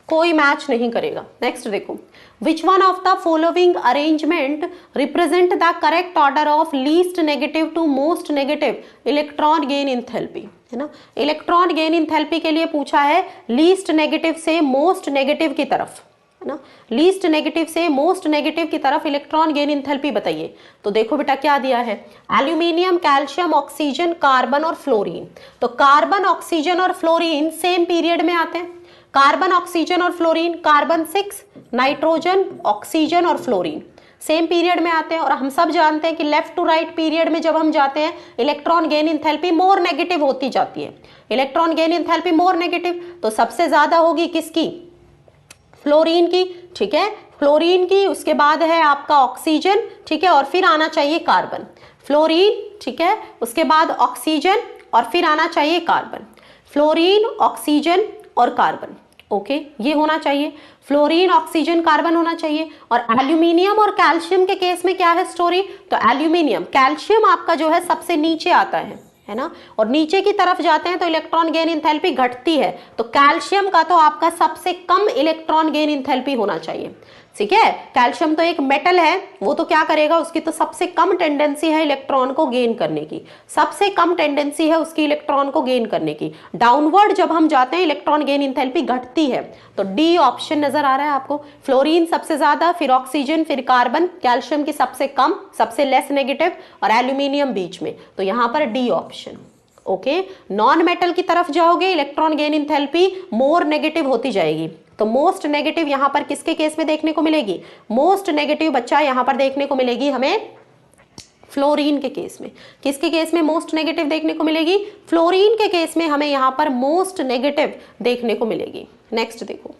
कोई मैच नहीं करेगा। नेक्स्ट देखो, which one of the following arrangement represent the correct order of least negative to most negative electron gain enthalpy, है ना। इलेक्ट्रॉन गेन इंथैल्पी के लिए पूछा है लीस्ट नेगेटिव से मोस्ट नेगेटिव की तरफ, है ना, लीस्ट नेगेटिव से मोस्ट नेगेटिव की तरफ इलेक्ट्रॉन गेन इंथैल्पी बताइए। तो देखो बेटा क्या दिया है, एल्यूमिनियम, कैल्शियम, ऑक्सीजन, कार्बन और फ्लोरीन। तो कार्बन, ऑक्सीजन और फ्लोरीन सेम पीरियड में आते हैं, कार्बन, ऑक्सीजन और फ्लोरीन, कार्बन 6, नाइट्रोजन, ऑक्सीजन और फ्लोरीन सेम पीरियड में आते हैं। और हम सब जानते हैं कि लेफ्ट टू राइट पीरियड में जब हम जाते हैं electron gain enthalpy more negative होती जाती है, electron gain enthalpy more negative. तो सबसे ज्यादा होगी किसकी, फ्लोरीन की, ठीक है, फ्लोरीन की, उसके बाद है आपका ऑक्सीजन, ठीक है, और फिर आना चाहिए कार्बन। फ्लोरीन, ठीक है, उसके बाद ऑक्सीजन और फिर आना चाहिए कार्बन, फ्लोरीन, ऑक्सीजन और कार्बन। ओके, ये होना चाहिए, फ्लोरीन, ऑक्सीजन, कार्बन होना चाहिए। और एल्यूमिनियम और कैल्शियम के केस में क्या है स्टोरी, तो एल्यूमिनियम, कैल्शियम आपका जो है सबसे नीचे आता है है ना, और नीचे की तरफ जाते हैं तो इलेक्ट्रॉन गेन इंथैल्पी घटती है। तो कैल्शियम का तो आपका सबसे कम इलेक्ट्रॉन गेन इंथैल्पी होना चाहिए, ठीक है। कैल्शियम तो एक मेटल है, वो तो क्या करेगा, उसकी तो सबसे कम टेंडेंसी है इलेक्ट्रॉन को गेन करने की, सबसे कम टेंडेंसी है उसकी इलेक्ट्रॉन को गेन करने की। डाउनवर्ड जब हम जाते हैं इलेक्ट्रॉन गेन इंथैल्पी घटती है। तो डी ऑप्शन नजर आ रहा है आपको। फ्लोरीन सबसे ज्यादा, फिर ऑक्सीजन, फिर कार्बन, कैल्शियम की सबसे कम, सबसे लेस नेगेटिव, और एल्यूमिनियम बीच में। तो यहां पर D option. Okay, non metal की तरफ जाओगे electron gain enthalpy more negative होती जाएगी। तो मोस्ट नेगेटिव यहां पर किसके केस में देखने को मिलेगी, मोस्ट नेगेटिव बच्चा यहां पर देखने को मिलेगी हमें फ्लोरीन के केस में। किसके केस में मोस्ट नेगेटिव देखने को मिलेगी, फ्लोरीन के केस में हमें यहां पर मोस्ट नेगेटिव देखने को मिलेगी। नेक्स्ट देखो,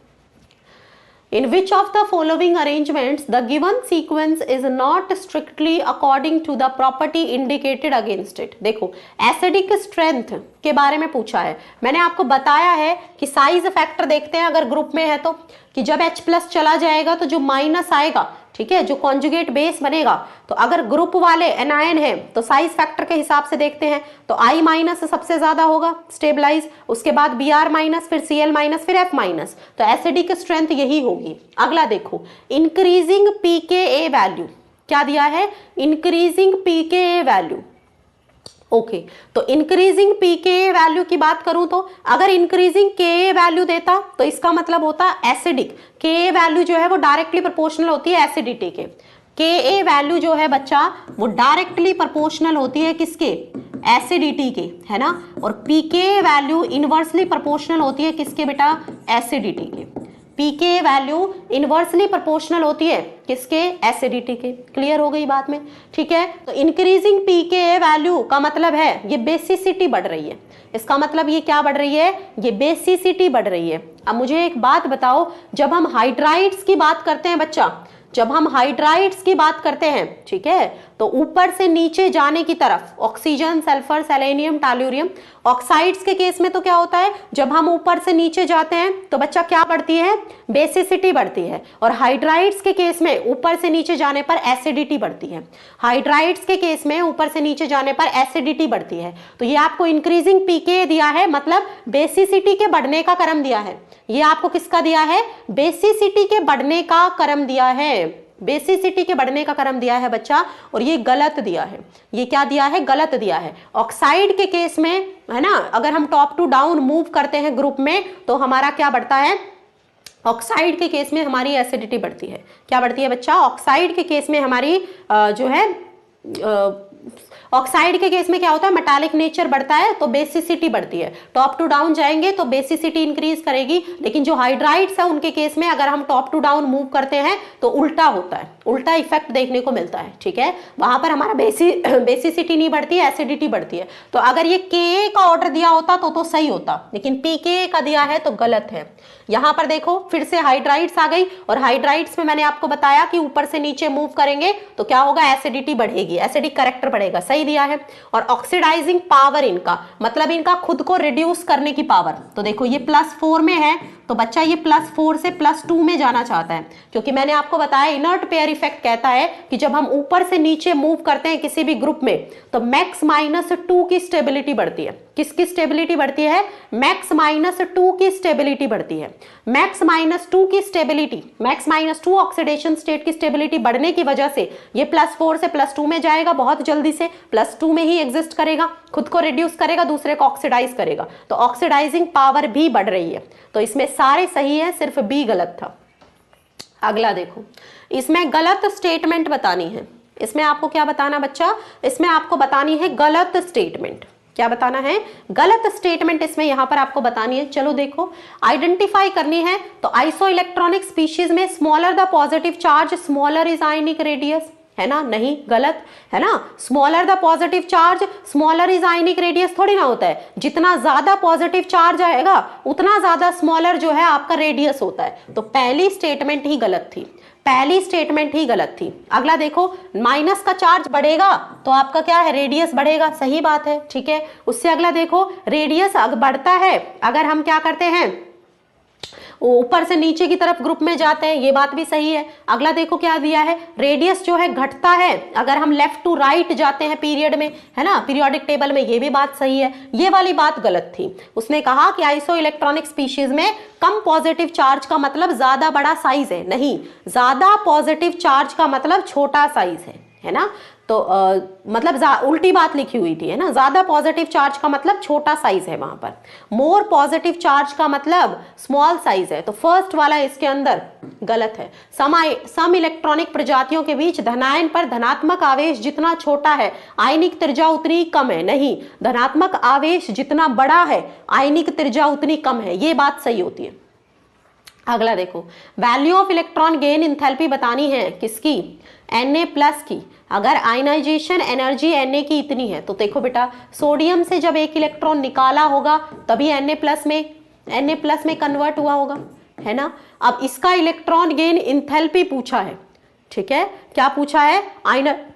in which of the following arrangements the given sequence is not strictly according to the property indicated against it। देखो एसिडिक स्ट्रेंथ के बारे में पूछा है। मैंने आपको बताया है कि साइज फैक्टर देखते हैं अगर ग्रुप में है तो, कि जब H+ चला जाएगा तो जो माइनस आएगा, ठीक है, जो कॉन्जुगेट बेस बनेगा, तो अगर ग्रुप वाले एनायन है तो साइज फैक्टर के हिसाब से देखते हैं तो I- सबसे ज्यादा होगा स्टेबलाइज, उसके बाद Br-, फिर Cl-, फिर F-। तो एसिडिक स्ट्रेंथ यही होगी। अगला देखो, इंक्रीजिंग pKa वैल्यू क्या दिया है, इंक्रीजिंग pKa वैल्यू। ओके, तो इंक्रीजिंग pKa वैल्यू की बात करूं तो अगर इंक्रीजिंग Ka वैल्यू देता तो इसका मतलब होता एसिडिक। Ka वैल्यू जो है वो डायरेक्टली प्रोपोर्शनल होती है एसिडिटी के। Ka वैल्यू जो है बच्चा वो डायरेक्टली प्रोपोर्शनल होती है किसके, एसिडिटी के, है ना। और pK वैल्यू इनवर्सली प्रोपोर्शनल होती है किसके बेटा, एसिडिटी के। pK वैल्यू इनवर्सली प्रोपोर्शनल होती है किसके, एसिडिटी के। क्लियर हो गई बात में, ठीक है। तो इंक्रीजिंग pK वैल्यू का मतलब है ये बेसिसिटी बढ़ रही है। इसका मतलब ये क्या बढ़ रही है, ये बेसिसिटी बढ़ रही है। अब मुझे एक बात बताओ, जब हम हाइड्राइड्स की बात करते हैं बच्चा, जब हम हाइड्राइड्स की बात करते हैं, ठीक है, तो ऊपर से नीचे जाने की तरफ ऑक्सीजन, सल्फर, सेलेनियम, टैल्यूरियम। ऑक्साइड्स के केस में तो क्या होता है, जब हम ऊपर से नीचे जाते हैं तो बच्चा क्या बढ़ती है, बेसिसिटी बढ़ती है। और हाइड्राइड्स के केस में ऊपर से नीचे जाने पर एसिडिटी बढ़ती है। हाइड्राइड्स के केस में ऊपर से नीचे जाने पर एसिडिटी बढ़ती है। तो ये आपको इंक्रीजिंग pKa दिया है, मतलब बेसिसिटी के बढ़ने का क्रम दिया है। ये आपको किसका दिया है, बेसिसिटी के बढ़ने का क्रम दिया है, बेसिसिटी के बढ़ने का क्रम दिया है बच्चा। और ये गलत दिया है, ये क्या दिया है, गलत दिया है। ऑक्साइड के केस में, है ना, अगर हम टॉप टू डाउन मूव करते हैं ग्रुप में तो हमारा क्या बढ़ता है, ऑक्साइड के केस में हमारी एसिडिटी बढ़ती है। क्या बढ़ती है बच्चा, ऑक्साइड के केस में हमारी जो है ऑक्साइड के केस में क्या होता है, मेटालिक नेचर बढ़ता है तो बेसिसिटी बढ़ती है। टॉप टू डाउन जाएंगे तो बेसिसिटी इंक्रीज करेगी। लेकिन जो हाइड्राइड्स है उनके केस में अगर हम टॉप टू डाउन मूव करते हैं तो उल्टा होता है, उल्टा इफेक्ट देखने को मिलता है, ठीक है। वहां पर हमारा बेसिसिटी नहीं बढ़ती है, एसिडिटी बढ़ती है। तो अगर ये Ka का ऑर्डर दिया होता तो सही होता, लेकिन pKa का दिया है तो गलत है। यहां पर देखो फिर से हाइड्राइड्स आ गई, और हाइड्राइड्स में मैंने आपको बताया कि ऊपर से नीचे मूव करेंगे तो क्या होगा, एसिडिटी बढ़ेगी, एसिडिक कैरेक्टर बढ़ेगा, सही दिया है। और ऑक्सीडाइजिंग पावर इनका मतलब इनका खुद को रिड्यूस करने की पावर, तो देखो ये +4 में है तो बच्चा ये +4 से +2 में जाना चाहता है, क्योंकि मैंने आपको बताया इनर्ट पेयर इफेक्ट कहता है कि जब हम ऊपर से नीचे मूव करते हैं किसी भी ग्रुप में तो मैक्स -2 की स्टेबिलिटी बढ़ती है। किसकी स्टेबिलिटी बढ़ती है, मैक्स -2 की स्टेबिलिटी बढ़ती है। मैक्स -2 की स्टेबिलिटी, मैक्स -2 ऑक्सीडेशन स्टेट की स्टेबिलिटी बढ़ने की वजह से ये +4 से +2 में जाएगा, बहुत जल्दी से +2 में ही एग्जिस्ट करेगा, खुद को रिड्यूस करेगा, दूसरे को ऑक्सीडाइज करेगा, तो ऑक्सीडाइजिंग पावर भी बढ़ रही है। तो इसमें सारे सही है, सिर्फ बी गलत था। अगला देखो, इसमें गलत स्टेटमेंट बतानी है। इसमें आपको क्या बताना बच्चा, इसमें आपको बतानी है गलत स्टेटमेंट। क्या बताना है, गलत स्टेटमेंट इसमें यहां पर आपको बतानी है। चलो देखो, आइडेंटिफाई करनी है तो आइसो इलेक्ट्रॉनिक स्पीशीज में smaller the positive charge smaller is ionic radius, है ना, नहीं गलत है ना। Smaller the positive charge smaller is ionic radius थोड़ी ना होता है, जितना ज्यादा पॉजिटिव चार्ज आएगा उतना ज्यादा स्मॉलर जो है आपका रेडियस होता है। तो पहली स्टेटमेंट ही गलत थी, पहली स्टेटमेंट ही गलत थी। अगला देखो, माइनस का चार्ज बढ़ेगा तो आपका क्या है, रेडियस बढ़ेगा, सही बात है, ठीक है। उससे अगला देखो, रेडियस बढ़ता है अगर हम क्या करते हैं, ऊपर से नीचे की तरफ ग्रुप में जाते हैं, ये बात भी सही है। अगला देखो क्या दिया है, रेडियस जो है घटता है अगर हम लेफ्ट टू राइट जाते हैं पीरियड में, है ना, पीरियोडिक टेबल में, ये भी बात सही है। ये वाली बात गलत थी। उसने कहा कि आइसो इलेक्ट्रॉनिक स्पीशीज में कम पॉजिटिव चार्ज का मतलब ज्यादा बड़ा साइज है, नहीं, ज्यादा पॉजिटिव चार्ज का मतलब छोटा साइज है ना। तो मतलब उल्टी बात लिखी हुई थी, है ना, ज्यादा पॉजिटिव चार्ज का मतलब छोटा साइज है वहां पर, मोर पॉजिटिव चार्ज का मतलब स्मॉल साइज है। तो फर्स्ट वाला इसके अंदर गलत है। सम इलेक्ट्रॉनिक प्रजातियों के बीच धनायन पर धनात्मक आवेश जितना छोटा है आयनिक त्रिज्या उतनी कम है, नहीं, धनात्मक आवेश जितना बड़ा है आयनिक त्रिज्या उतनी कम है, ये बात सही होती है। अगला देखो, value of electron gain enthalpy बतानी है किसकी, Na+ की। अगर आयनाइजेशन एनर्जी Na की इतनी है तो देखो बेटा, सोडियम से जब एक इलेक्ट्रॉन निकाला होगा तभी Na+ में कन्वर्ट हुआ होगा, है ना। अब इसका इलेक्ट्रॉन गेन इंथैल्पी पूछा है, ठीक है, क्या पूछा है,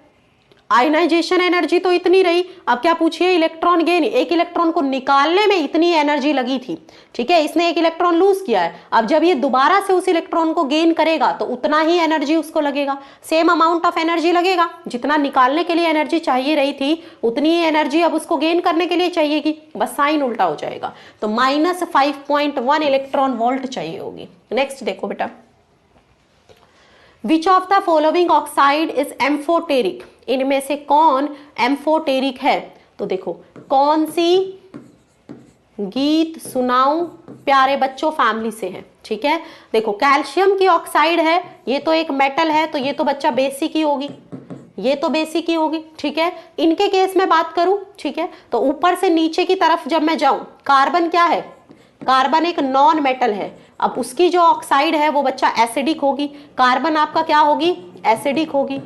आयनाइजेशन एनर्जी तो इतनी रही, अब क्या पूछिए, इलेक्ट्रॉन गेन, एक इलेक्ट्रॉन को निकालने में इतनी एनर्जी लगी थी, ठीक है, इसने एक इलेक्ट्रॉन लूज किया है, अब जब ये दोबारा से उस इलेक्ट्रॉन को गेन करेगा तो उतना ही एनर्जी उसको लगेगा, सेम अमाउंट ऑफ एनर्जी लगेगा, जितना निकालने के लिए एनर्जी चाहिए रही थी उतनी ही एनर्जी अब उसको गेन करने के लिए चाहिएगी, बस साइन उल्टा हो जाएगा, तो -5.1 इलेक्ट्रॉन वोल्ट चाहिए होगी। नेक्स्ट देखो बेटा, which of the following oxide is amphoteric, इनमें से कौन एम्फोटेरिक है। तो देखो, कौन सी गीत सुनाऊं प्यारे बच्चों फैमिली से है, ठीक है। देखो, कैल्शियम की ऑक्साइड है, ये तो एक मेटल है, तो ये तो बच्चा बेसिक ही होगी, ये तो बेसिक ही होगी, ठीक है। इनके केस में बात करूं, ठीक है, तो ऊपर से नीचे की तरफ जब मैं जाऊं, कार्बन क्या है, कार्बन एक नॉन मेटल है, अब उसकी जो ऑक्साइड है वो बच्चा एसिडिक होगी, कार्बन आपका क्या होगी, एसिडिक होगी,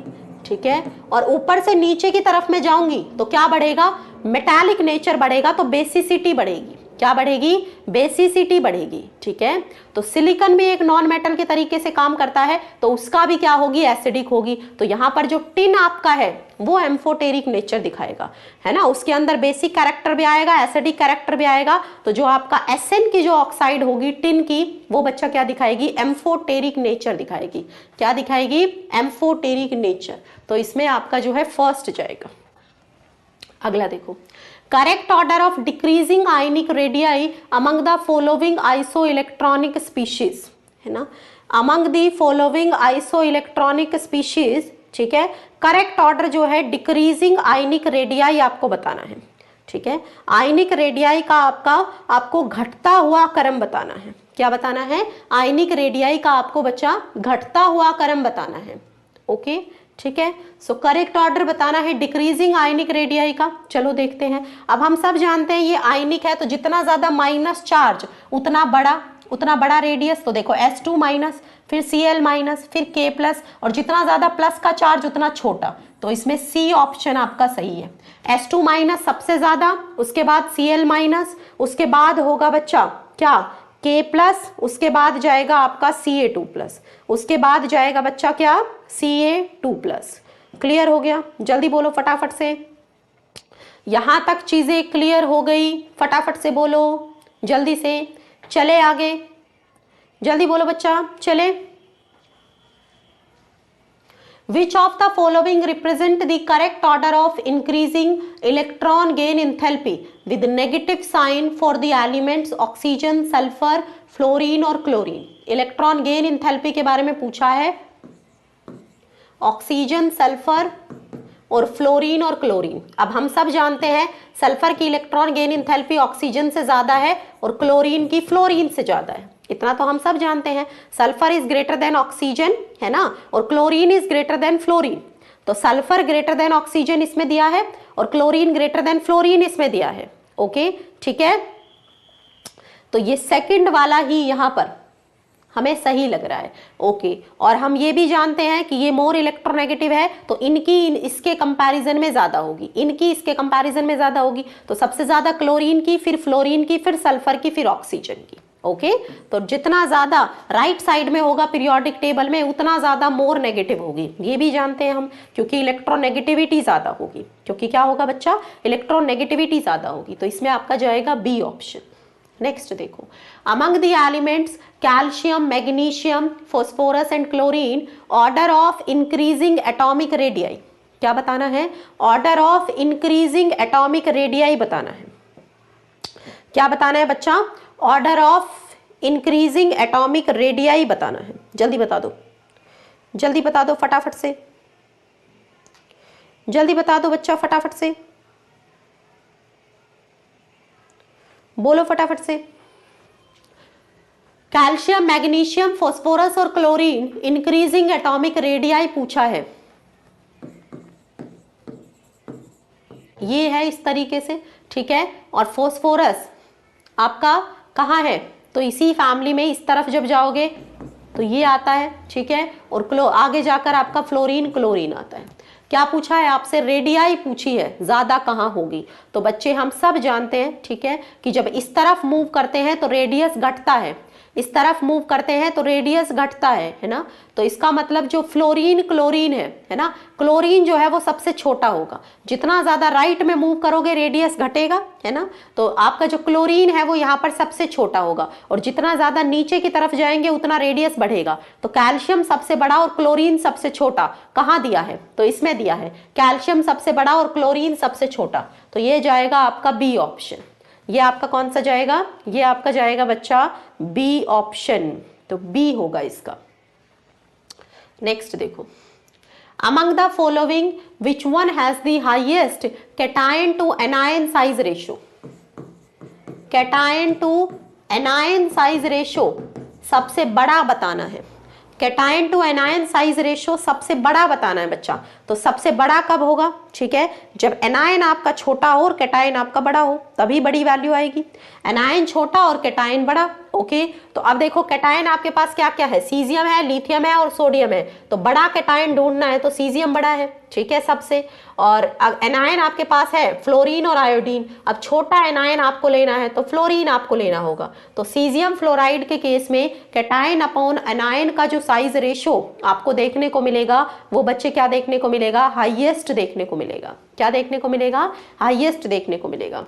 ठीक है। और ऊपर से नीचे की तरफ में जाऊंगी तो क्या बढ़ेगा, मेटालिक नेचर बढ़ेगा, तो बेसिसिटी बढ़ेगी, क्या बढ़ेगी, बेसिसिटी बढ़ेगी, ठीक है। तो सिलिकॉन भी एक नॉन मेटल के तरीके से काम करता है, तो उसका भी क्या होगी, एसिडिक होगी, तो यहाँ पर जो टिन आपका है वो एम्फोटेरिक नेचर दिखाएगा, है ना, उसके अंदर बेसिक कैरेक्टर भी आएगा, एसिडिक कैरेक्टर भी आएगा, तो जो आपका Sn की जो ऑक्साइड होगी टिन की, वो बच्चा क्या दिखाएगी, एम्फोटेरिक नेचर दिखाएगी, क्या दिखाएगी, एम्फोटेरिक नेचर, तो इसमें आपका जो है फर्स्ट जाएगा। अगला देखो, correct order of decreasing ionic radii among the following iso electronic species, है ना, among the following iso electronic species, ठीक है। करेक्ट ऑर्डर जो है डिक्रीजिंग आयनिक रेडियाई आपको बताना है, ठीक है, आयनिक रेडियाई का आपको घटता हुआ क्रम बताना है, क्या बताना है, आयनिक रेडियाई का आपको बच्चा घटता हुआ क्रम बताना है, ओके, ठीक है। सो करेक्ट ऑर्डर बताना है डिक्रीजिंग आयनिक रेडियाई का। चलो देखते हैं, अब हम सब जानते हैं ये आयनिक है, तो जितना ज्यादा माइनस चार्ज उतना बड़ा रेडियस, तो देखो S2-, फिर Cl-, फिर K+, और जितना ज्यादा प्लस का चार्ज उतना छोटा, तो इसमें C ऑप्शन आपका सही है। S2- सबसे ज्यादा, उसके बाद Cl-, उसके बाद होगा बच्चा क्या, K+, उसके बाद जाएगा आपका Ca2+, उसके बाद जाएगा बच्चा क्या, Ca2+। क्लियर हो गया, जल्दी बोलो फटाफट से, यहां तक चीजें क्लियर हो गई, फटाफट से बोलो, जल्दी से, चले आगे, जल्दी बोलो बच्चा, चले। Which of the following represent the correct order of increasing electron gain enthalpy with negative sign for the elements oxygen, sulfur, fluorine और chlorine? इलेक्ट्रॉन गेन इंथैल्पी के बारे में पूछा है, ऑक्सीजन, सल्फर और फ्लोरीन और क्लोरीन। अब हम सब जानते हैं सल्फर की इलेक्ट्रॉन गेन इंथैल्पी ऑक्सीजन से ज्यादा है और क्लोरीन की फ्लोरीन से ज्यादा है, इतना तो हम सब जानते हैं। Sulphur is greater than oxygen, है ना, और chlorine is greater than fluorine, तो सल्फर ग्रेटर देन ऑक्सीजन इसमें दिया है और क्लोरीन ग्रेटर देन फ्लोरीन इसमें दिया है, ओके, ठीक है। तो ये सेकंड वाला ही यहां पर हमें सही लग रहा है, ओके। और हम ये भी जानते हैं कि ये मोर इलेक्ट्रोनेगेटिव है, तो इनकी इसके कंपैरिजन में ज्यादा होगी, इनकी इसके कंपैरिजन में ज्यादा होगी, तो सबसे ज्यादा क्लोरीन की, फिर फ्लोरीन की, फिर सल्फर की, फिर ऑक्सीजन की, ओके। तो जितना ज्यादा राइट साइड में होगा पीरियोडिक टेबल में उतना ज्यादा मोर नेगेटिव होगी, ये भी जानते हैं हम, क्योंकि इलेक्ट्रोनेगेटिविटी ज्यादा होगी, क्योंकि क्या होगा बच्चा, इलेक्ट्रोनेगेटिविटी ज्यादा होगी, तो इसमें आपका जाएगा बी ऑप्शन, नेक्स्ट देखो, among the elements calcium, magnesium, phosphorus and chlorine, order of increasing atomic radii. क्या बताना है? Order of increasing atomic radii बताना है। क्या बताना है बच्चा? Order of increasing atomic radii बताना है। जल्दी बता दो, जल्दी बता दो फटाफट से, जल्दी बता दो बच्चा फटाफट से, बोलो फटाफट से। कैल्शियम, मैग्नीशियम, फॉस्फोरस और क्लोरीन इंक्रीजिंग एटॉमिक रेडियाई पूछा है। ये है इस तरीके से, ठीक है। और फॉस्फोरस आपका कहाँ है? तो इसी फैमिली में इस तरफ जब जाओगे तो ये आता है, ठीक है। और आगे जाकर आपका फ्लोरीन, क्लोरीन आता है। क्या पूछा है आपसे? रेडियाई पूछी है, ज्यादा कहाँ होगी। तो बच्चे हम सब जानते हैं, ठीक है, कि जब इस तरफ मूव करते हैं तो रेडियस घटता है, इस तरफ मूव करते हैं तो रेडियस घटता है ना। तो इसका मतलब जो फ्लोरीन, क्लोरीन है ना, क्लोरीन जो है वो सबसे छोटा होगा। जितना ज्यादा राइट में मूव करोगे रेडियस घटेगा, है ना। तो आपका जो क्लोरीन है वो यहाँ पर सबसे छोटा होगा, और जितना ज्यादा नीचे की तरफ जाएंगे उतना रेडियस बढ़ेगा। तो कैल्शियम सबसे बड़ा और क्लोरीन सबसे छोटा कहाँ दिया है? तो इसमें दिया है, कैल्शियम सबसे बड़ा और क्लोरीन सबसे छोटा। तो ये जाएगा आपका बी ऑप्शन। ये आपका कौन सा जाएगा? ये आपका जाएगा बच्चा बी ऑप्शन। तो बी होगा इसका। नेक्स्ट देखो, among the following which one has the highest cation to anion size ratio. Cation to anion size ratio सबसे बड़ा बताना है। Cation to anion size ratio सबसे बड़ा बताना है बच्चा। तो सबसे बड़ा कब होगा? ठीक है, जब एनायन आपका छोटा हो और कैटायन आपका बड़ा हो, तभी बड़ी वैल्यू आएगी। एनायन छोटा और कैटायन बड़ा, ओके। तो अब देखो कैटायन आपके पास क्या क्या है? सीजियम है, लिथियम है और सोडियम है। तो बड़ा कैटायन ढूंढना है तो सीजियम बड़ा है, ठीक है, सबसे। और एनायन आपके पास है फ्लोरीन और आयोडीन। अब छोटा एनायन आपको लेना है तो फ्लोरीन आपको लेना होगा। तो सीजियम फ्लोराइड के केस में कैटायन अपॉन एनायन का जो साइज रेशो आपको देखने को मिलेगा वो बच्चे क्या देखने को मिलेगा? हाईएस्ट देखने को मिलेगा। क्या देखने को मिलेगा? हाईएस्ट देखने को मिलेगा।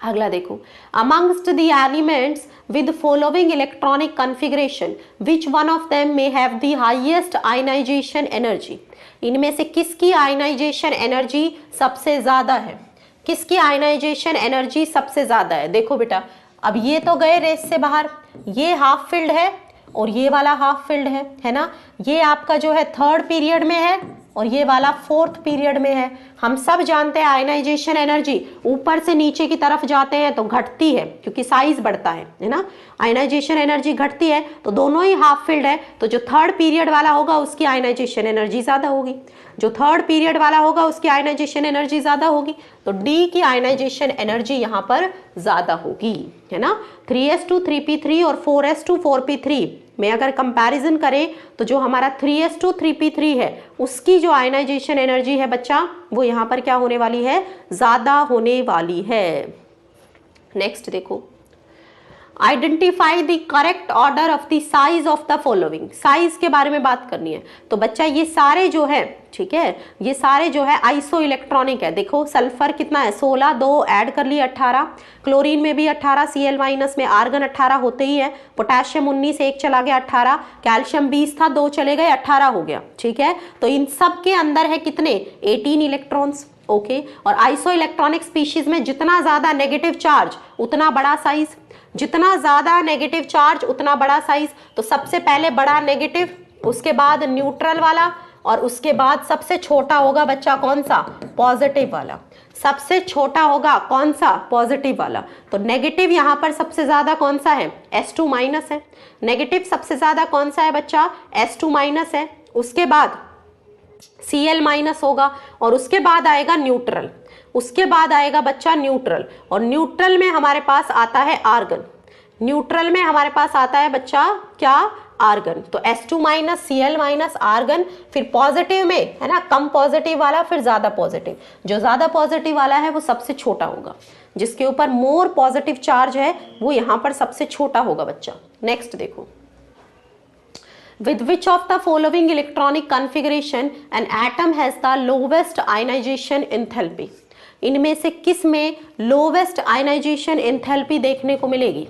अगला देखो, amongst the elements with following electronic configuration which one of them may have the highest ionization energy। इनमें से किसकी आयनाइजेशन एनर्जी सबसे ज्यादा है? किसकी आयनाइजेशन एनर्जी सबसे ज्यादा है? देखो बेटा, अब ये तो गए रेस से बाहर, ये हाफ फिल्ड है और ये वाला हाफ फिल्ड है ना। ये आपका जो है थर्ड पीरियड में है और ये वाला फोर्थ पीरियड में है। हम सब जानते हैं आयनाइजेशन एनर्जी ऊपर से नीचे की तरफ जाते हैं तो घटती है क्योंकि साइज बढ़ता है ना। आयनाइजेशन एनर्जी घटती है तो दोनों ही हाफ फील्ड है, तो जो थर्ड पीरियड वाला होगा उसकी आयनाइजेशन एनर्जी ज्यादा होगी, जो थर्ड पीरियड वाला होगा उसकी आयनाइजेशन एनर्जी ज्यादा होगी। तो डी की आयनाइजेशन एनर्जी यहाँ पर ज्यादा होगी, है ना। 3s2 3p3 और 4s2 4p3 में अगर कंपैरिजन करें तो जो हमारा 3s2 3p3 है उसकी जो आयनाइजेशन एनर्जी है बच्चा वो यहाँ पर क्या होने वाली है? ज्यादा होने वाली है। नेक्स्ट देखो, identify the correct order of the size of the following. Size के बारे में बात करनी है। तो बच्चा ये सारे जो है, ठीक है, ये सारे जो है आइसो इलेक्ट्रॉनिक है। देखो सल्फर कितना है? 16, 2 ऐड कर लिए 18, क्लोरीन में भी 18, Cl- में आर्गन 18 होते ही है, पोटेशियम 19, 1 चला गया 18, कैल्शियम 20 था 2 चले गए 18 हो गया, ठीक है। तो इन सब के अंदर है कितने? 18 इलेक्ट्रॉन्स, ओके। और आइसो इलेक्ट्रॉनिक स्पीशीज में जितना ज्यादा नेगेटिव चार्ज उतना बड़ा साइज, जितना ज्यादा नेगेटिव चार्ज उतना बड़ा साइज। तो सबसे पहले बड़ा नेगेटिव, उसके बाद न्यूट्रल वाला, और उसके बाद सबसे छोटा होगा बच्चा कौन सा? पॉजिटिव वाला। सबसे छोटा होगा कौन सा? पॉजिटिव वाला। तो नेगेटिव यहाँ पर सबसे ज्यादा कौन सा है? S2- है। नेगेटिव सबसे ज्यादा कौन सा है बच्चा? S2- है। उसके बाद Cl- होगा और उसके बाद आएगा न्यूट्रल, उसके बाद आएगा बच्चा न्यूट्रल, और न्यूट्रल में हमारे पास आता है आर्गन। न्यूट्रल में हमारे पास आता है बच्चा क्या? आर्गन। तो S2- Cl- आर्गन, फिर पॉजिटिव में है ना, कम पॉजिटिव वाला, फिर ज्यादा पॉजिटिव। जो ज्यादा पॉजिटिव वाला है वो सबसे छोटा होगा, जिसके ऊपर मोर पॉजिटिव चार्ज है वो यहाँ पर सबसे छोटा होगा बच्चा। नेक्स्ट देखो, with which of the following electronic configuration an atom has the lowest ionization enthalpy। इनमें से किस में लोवेस्ट आयनाइजेशन एंथैल्पी देखने को मिलेगी?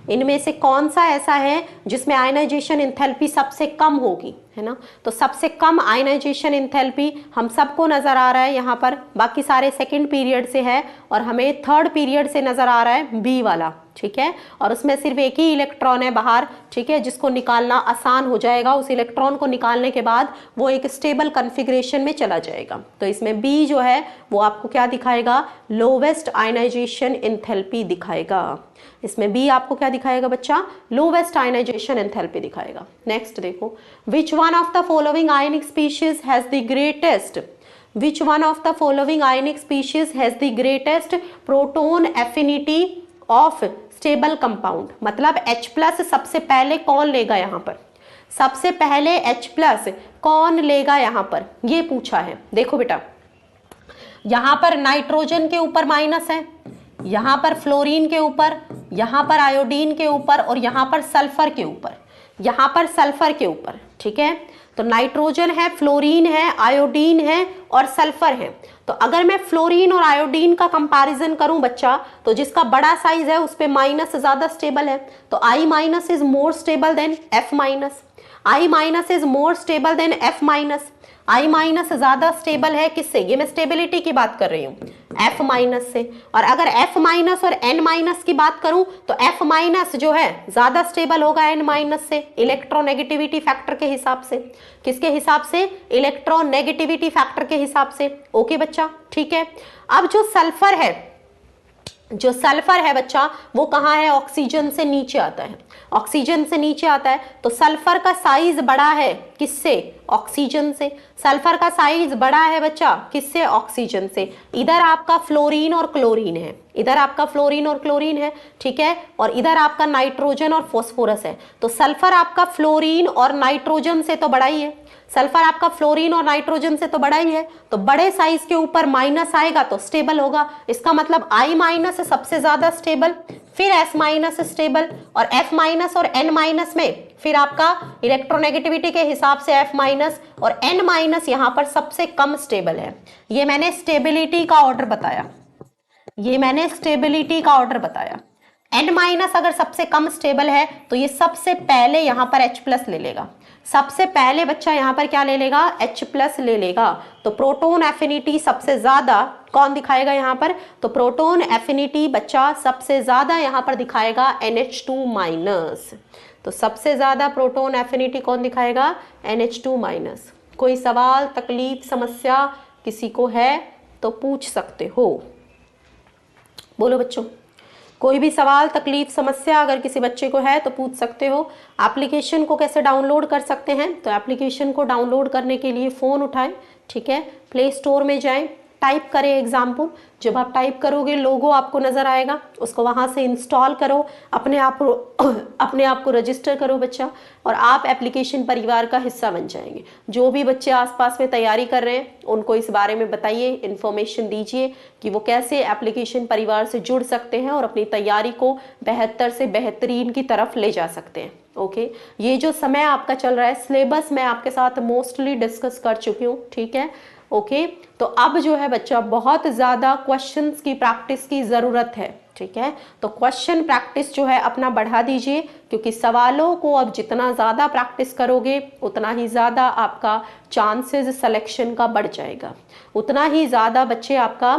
इनमें से कौन सा ऐसा है जिसमें आयनाइजेशन एंथैल्पी सबसे कम होगी, है ना? तो सबसे कम आयनाइजेशन एंथैल्पी हम सबको नजर आ रहा है यहाँ पर, बाकी सारे सेकंड पीरियड से है और हमें थर्ड पीरियड से नजर आ रहा है बी वाला, ठीक है। और उसमें सिर्फ एक ही इलेक्ट्रॉन है बाहर, ठीक है, जिसको निकालना आसान हो जाएगा। उस इलेक्ट्रॉन को निकालने के बाद वो एक स्टेबल कॉन्फ़िगरेशन में चला जाएगा। तो इसमें बी जो है वो आपको क्या दिखाएगा? लोवेस्ट आयनाइजेशन एंथैल्पी दिखाएगा। इसमें बी आपको क्या दिखाएगा बच्चा? लोवेस्ट आयनाइजेशन एंथैल्पी दिखाएगा। नेक्स्ट देखो, which one of the following ionic species has the greatest Which one of the following ionic species has the greatest proton affinity of stable compound? मतलब H+ सबसे पहले कौन लेगा यहाँ पर? सबसे पहले H+ कौन लेगा यहाँ पर, ये पूछा है। देखो बेटा, यहाँ पर नाइट्रोजन के ऊपर माइनस है, यहाँ पर फ्लोरीन के ऊपर, यहाँ पर आयोडीन के ऊपर और यहाँ पर सल्फर के ऊपर, यहाँ पर सल्फर के ऊपर, ठीक है। तो नाइट्रोजन है, फ्लोरीन है, आयोडीन है और सल्फर है। तो अगर मैं फ्लोरीन और आयोडीन का कंपैरिजन करूं बच्चा, तो जिसका बड़ा साइज है उस पे माइनस ज्यादा स्टेबल है, तो I- is more stable then F-। I- is more stable then F-। I- ज्यादा स्टेबल है किससे? ये मैं स्टेबिलिटी की बात कर रही हूँ, F- से। और अगर F- और N- की बात करूं तो F- जो है ज्यादा स्टेबल होगा N- से, इलेक्ट्रोनेगेटिविटी फैक्टर के हिसाब से। किसके हिसाब से? इलेक्ट्रोनेगेटिविटी फैक्टर के हिसाब से। ओके बच्चा, ठीक है। अब जो सल्फर है बच्चा, वो कहाँ है? ऑक्सीजन से नीचे आता है, ऑक्सीजन से नीचे आता है। तो सल्फर का साइज बड़ा है किससे? ऑक्सीजन से। सल्फर का साइज बड़ा है बच्चा किससे? ऑक्सीजन से। इधर आपका फ्लोरीन और क्लोरीन है, इधर आपका फ्लोरीन और क्लोरीन है, ठीक है, और इधर आपका नाइट्रोजन और फॉस्फोरस है। तो सल्फर आपका फ्लोरीन और नाइट्रोजन से तो बड़ा ही है, सल्फर आपका फ्लोरीन और नाइट्रोजन से तो बड़ा ही है। तो बड़े साइज के ऊपर माइनस आएगा तो स्टेबल होगा। इसका मतलब I- सबसे ज्यादा स्टेबल, फिर S- स्टेबल, और F- और N- में फिर आपका इलेक्ट्रोनेगेटिविटी के हिसाब से F- और N- यहां पर सबसे कम स्टेबल है। ये मैंने स्टेबिलिटी का ऑर्डर बताया, ये मैंने स्टेबिलिटी का ऑर्डर बताया। N- अगर सबसे कम स्टेबल है तो ये सबसे पहले यहां पर H+ ले लेगा, सबसे पहले बच्चा यहां पर क्या ले लेगा? H+ ले लेगा। तो प्रोटोन एफिनिटी सबसे ज्यादा कौन दिखाएगा यहां पर? तो प्रोटोन एफिनिटी बच्चा सबसे ज्यादा यहां पर दिखाएगा NH2-। तो सबसे ज्यादा प्रोटोन एफिनिटी कौन दिखाएगा? NH2-। कोई सवाल, तकलीफ, समस्या किसी को है तो पूछ सकते हो, बोलो बच्चों। कोई भी सवाल, तकलीफ, समस्या अगर किसी बच्चे को है तो पूछ सकते हो। एप्लीकेशन को कैसे डाउनलोड कर सकते हैं? तो एप्लीकेशन को डाउनलोड करने के लिए फ़ोन उठाएं, ठीक है, प्ले स्टोर में जाएं, टाइप करें एग्जाम्पल। जब आप टाइप करोगे लोगो आपको नज़र आएगा, उसको वहाँ से इंस्टॉल करो, अपने आप को रजिस्टर करो बच्चा, और आप एप्लीकेशन परिवार का हिस्सा बन जाएंगे। जो भी बच्चे आसपास में तैयारी कर रहे हैं उनको इस बारे में बताइए, इन्फॉर्मेशन दीजिए कि वो कैसे एप्लीकेशन परिवार से जुड़ सकते हैं और अपनी तैयारी को बेहतर से बेहतरीन की तरफ ले जा सकते हैं। ओके, ये जो समय आपका चल रहा है, सिलेबस मैं आपके साथ मोस्टली डिस्कस कर चुकी हूँ, ठीक है। ओके, तो अब जो है बच्चा बहुत ज़्यादा क्वेश्चंस की प्रैक्टिस की ज़रूरत है, ठीक है। तो क्वेश्चन प्रैक्टिस जो है अपना बढ़ा दीजिए, क्योंकि सवालों को अब जितना ज़्यादा प्रैक्टिस करोगे उतना ही ज़्यादा आपका चांसेस सिलेक्शन का बढ़ जाएगा, उतना ही ज़्यादा बच्चे आपका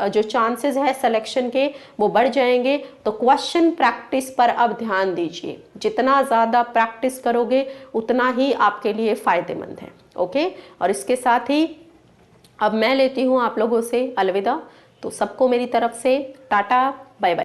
जो चांसेस है सिलेक्शन के वो बढ़ जाएंगे। तो क्वेश्चन प्रैक्टिस पर अब ध्यान दीजिए, जितना ज़्यादा प्रैक्टिस करोगे उतना ही आपके लिए फ़ायदेमंद है। ओके, और इसके साथ ही अब मैं लेती हूँ आप लोगों से अलविदा। तो सबको मेरी तरफ से टाटा, बाय बाय।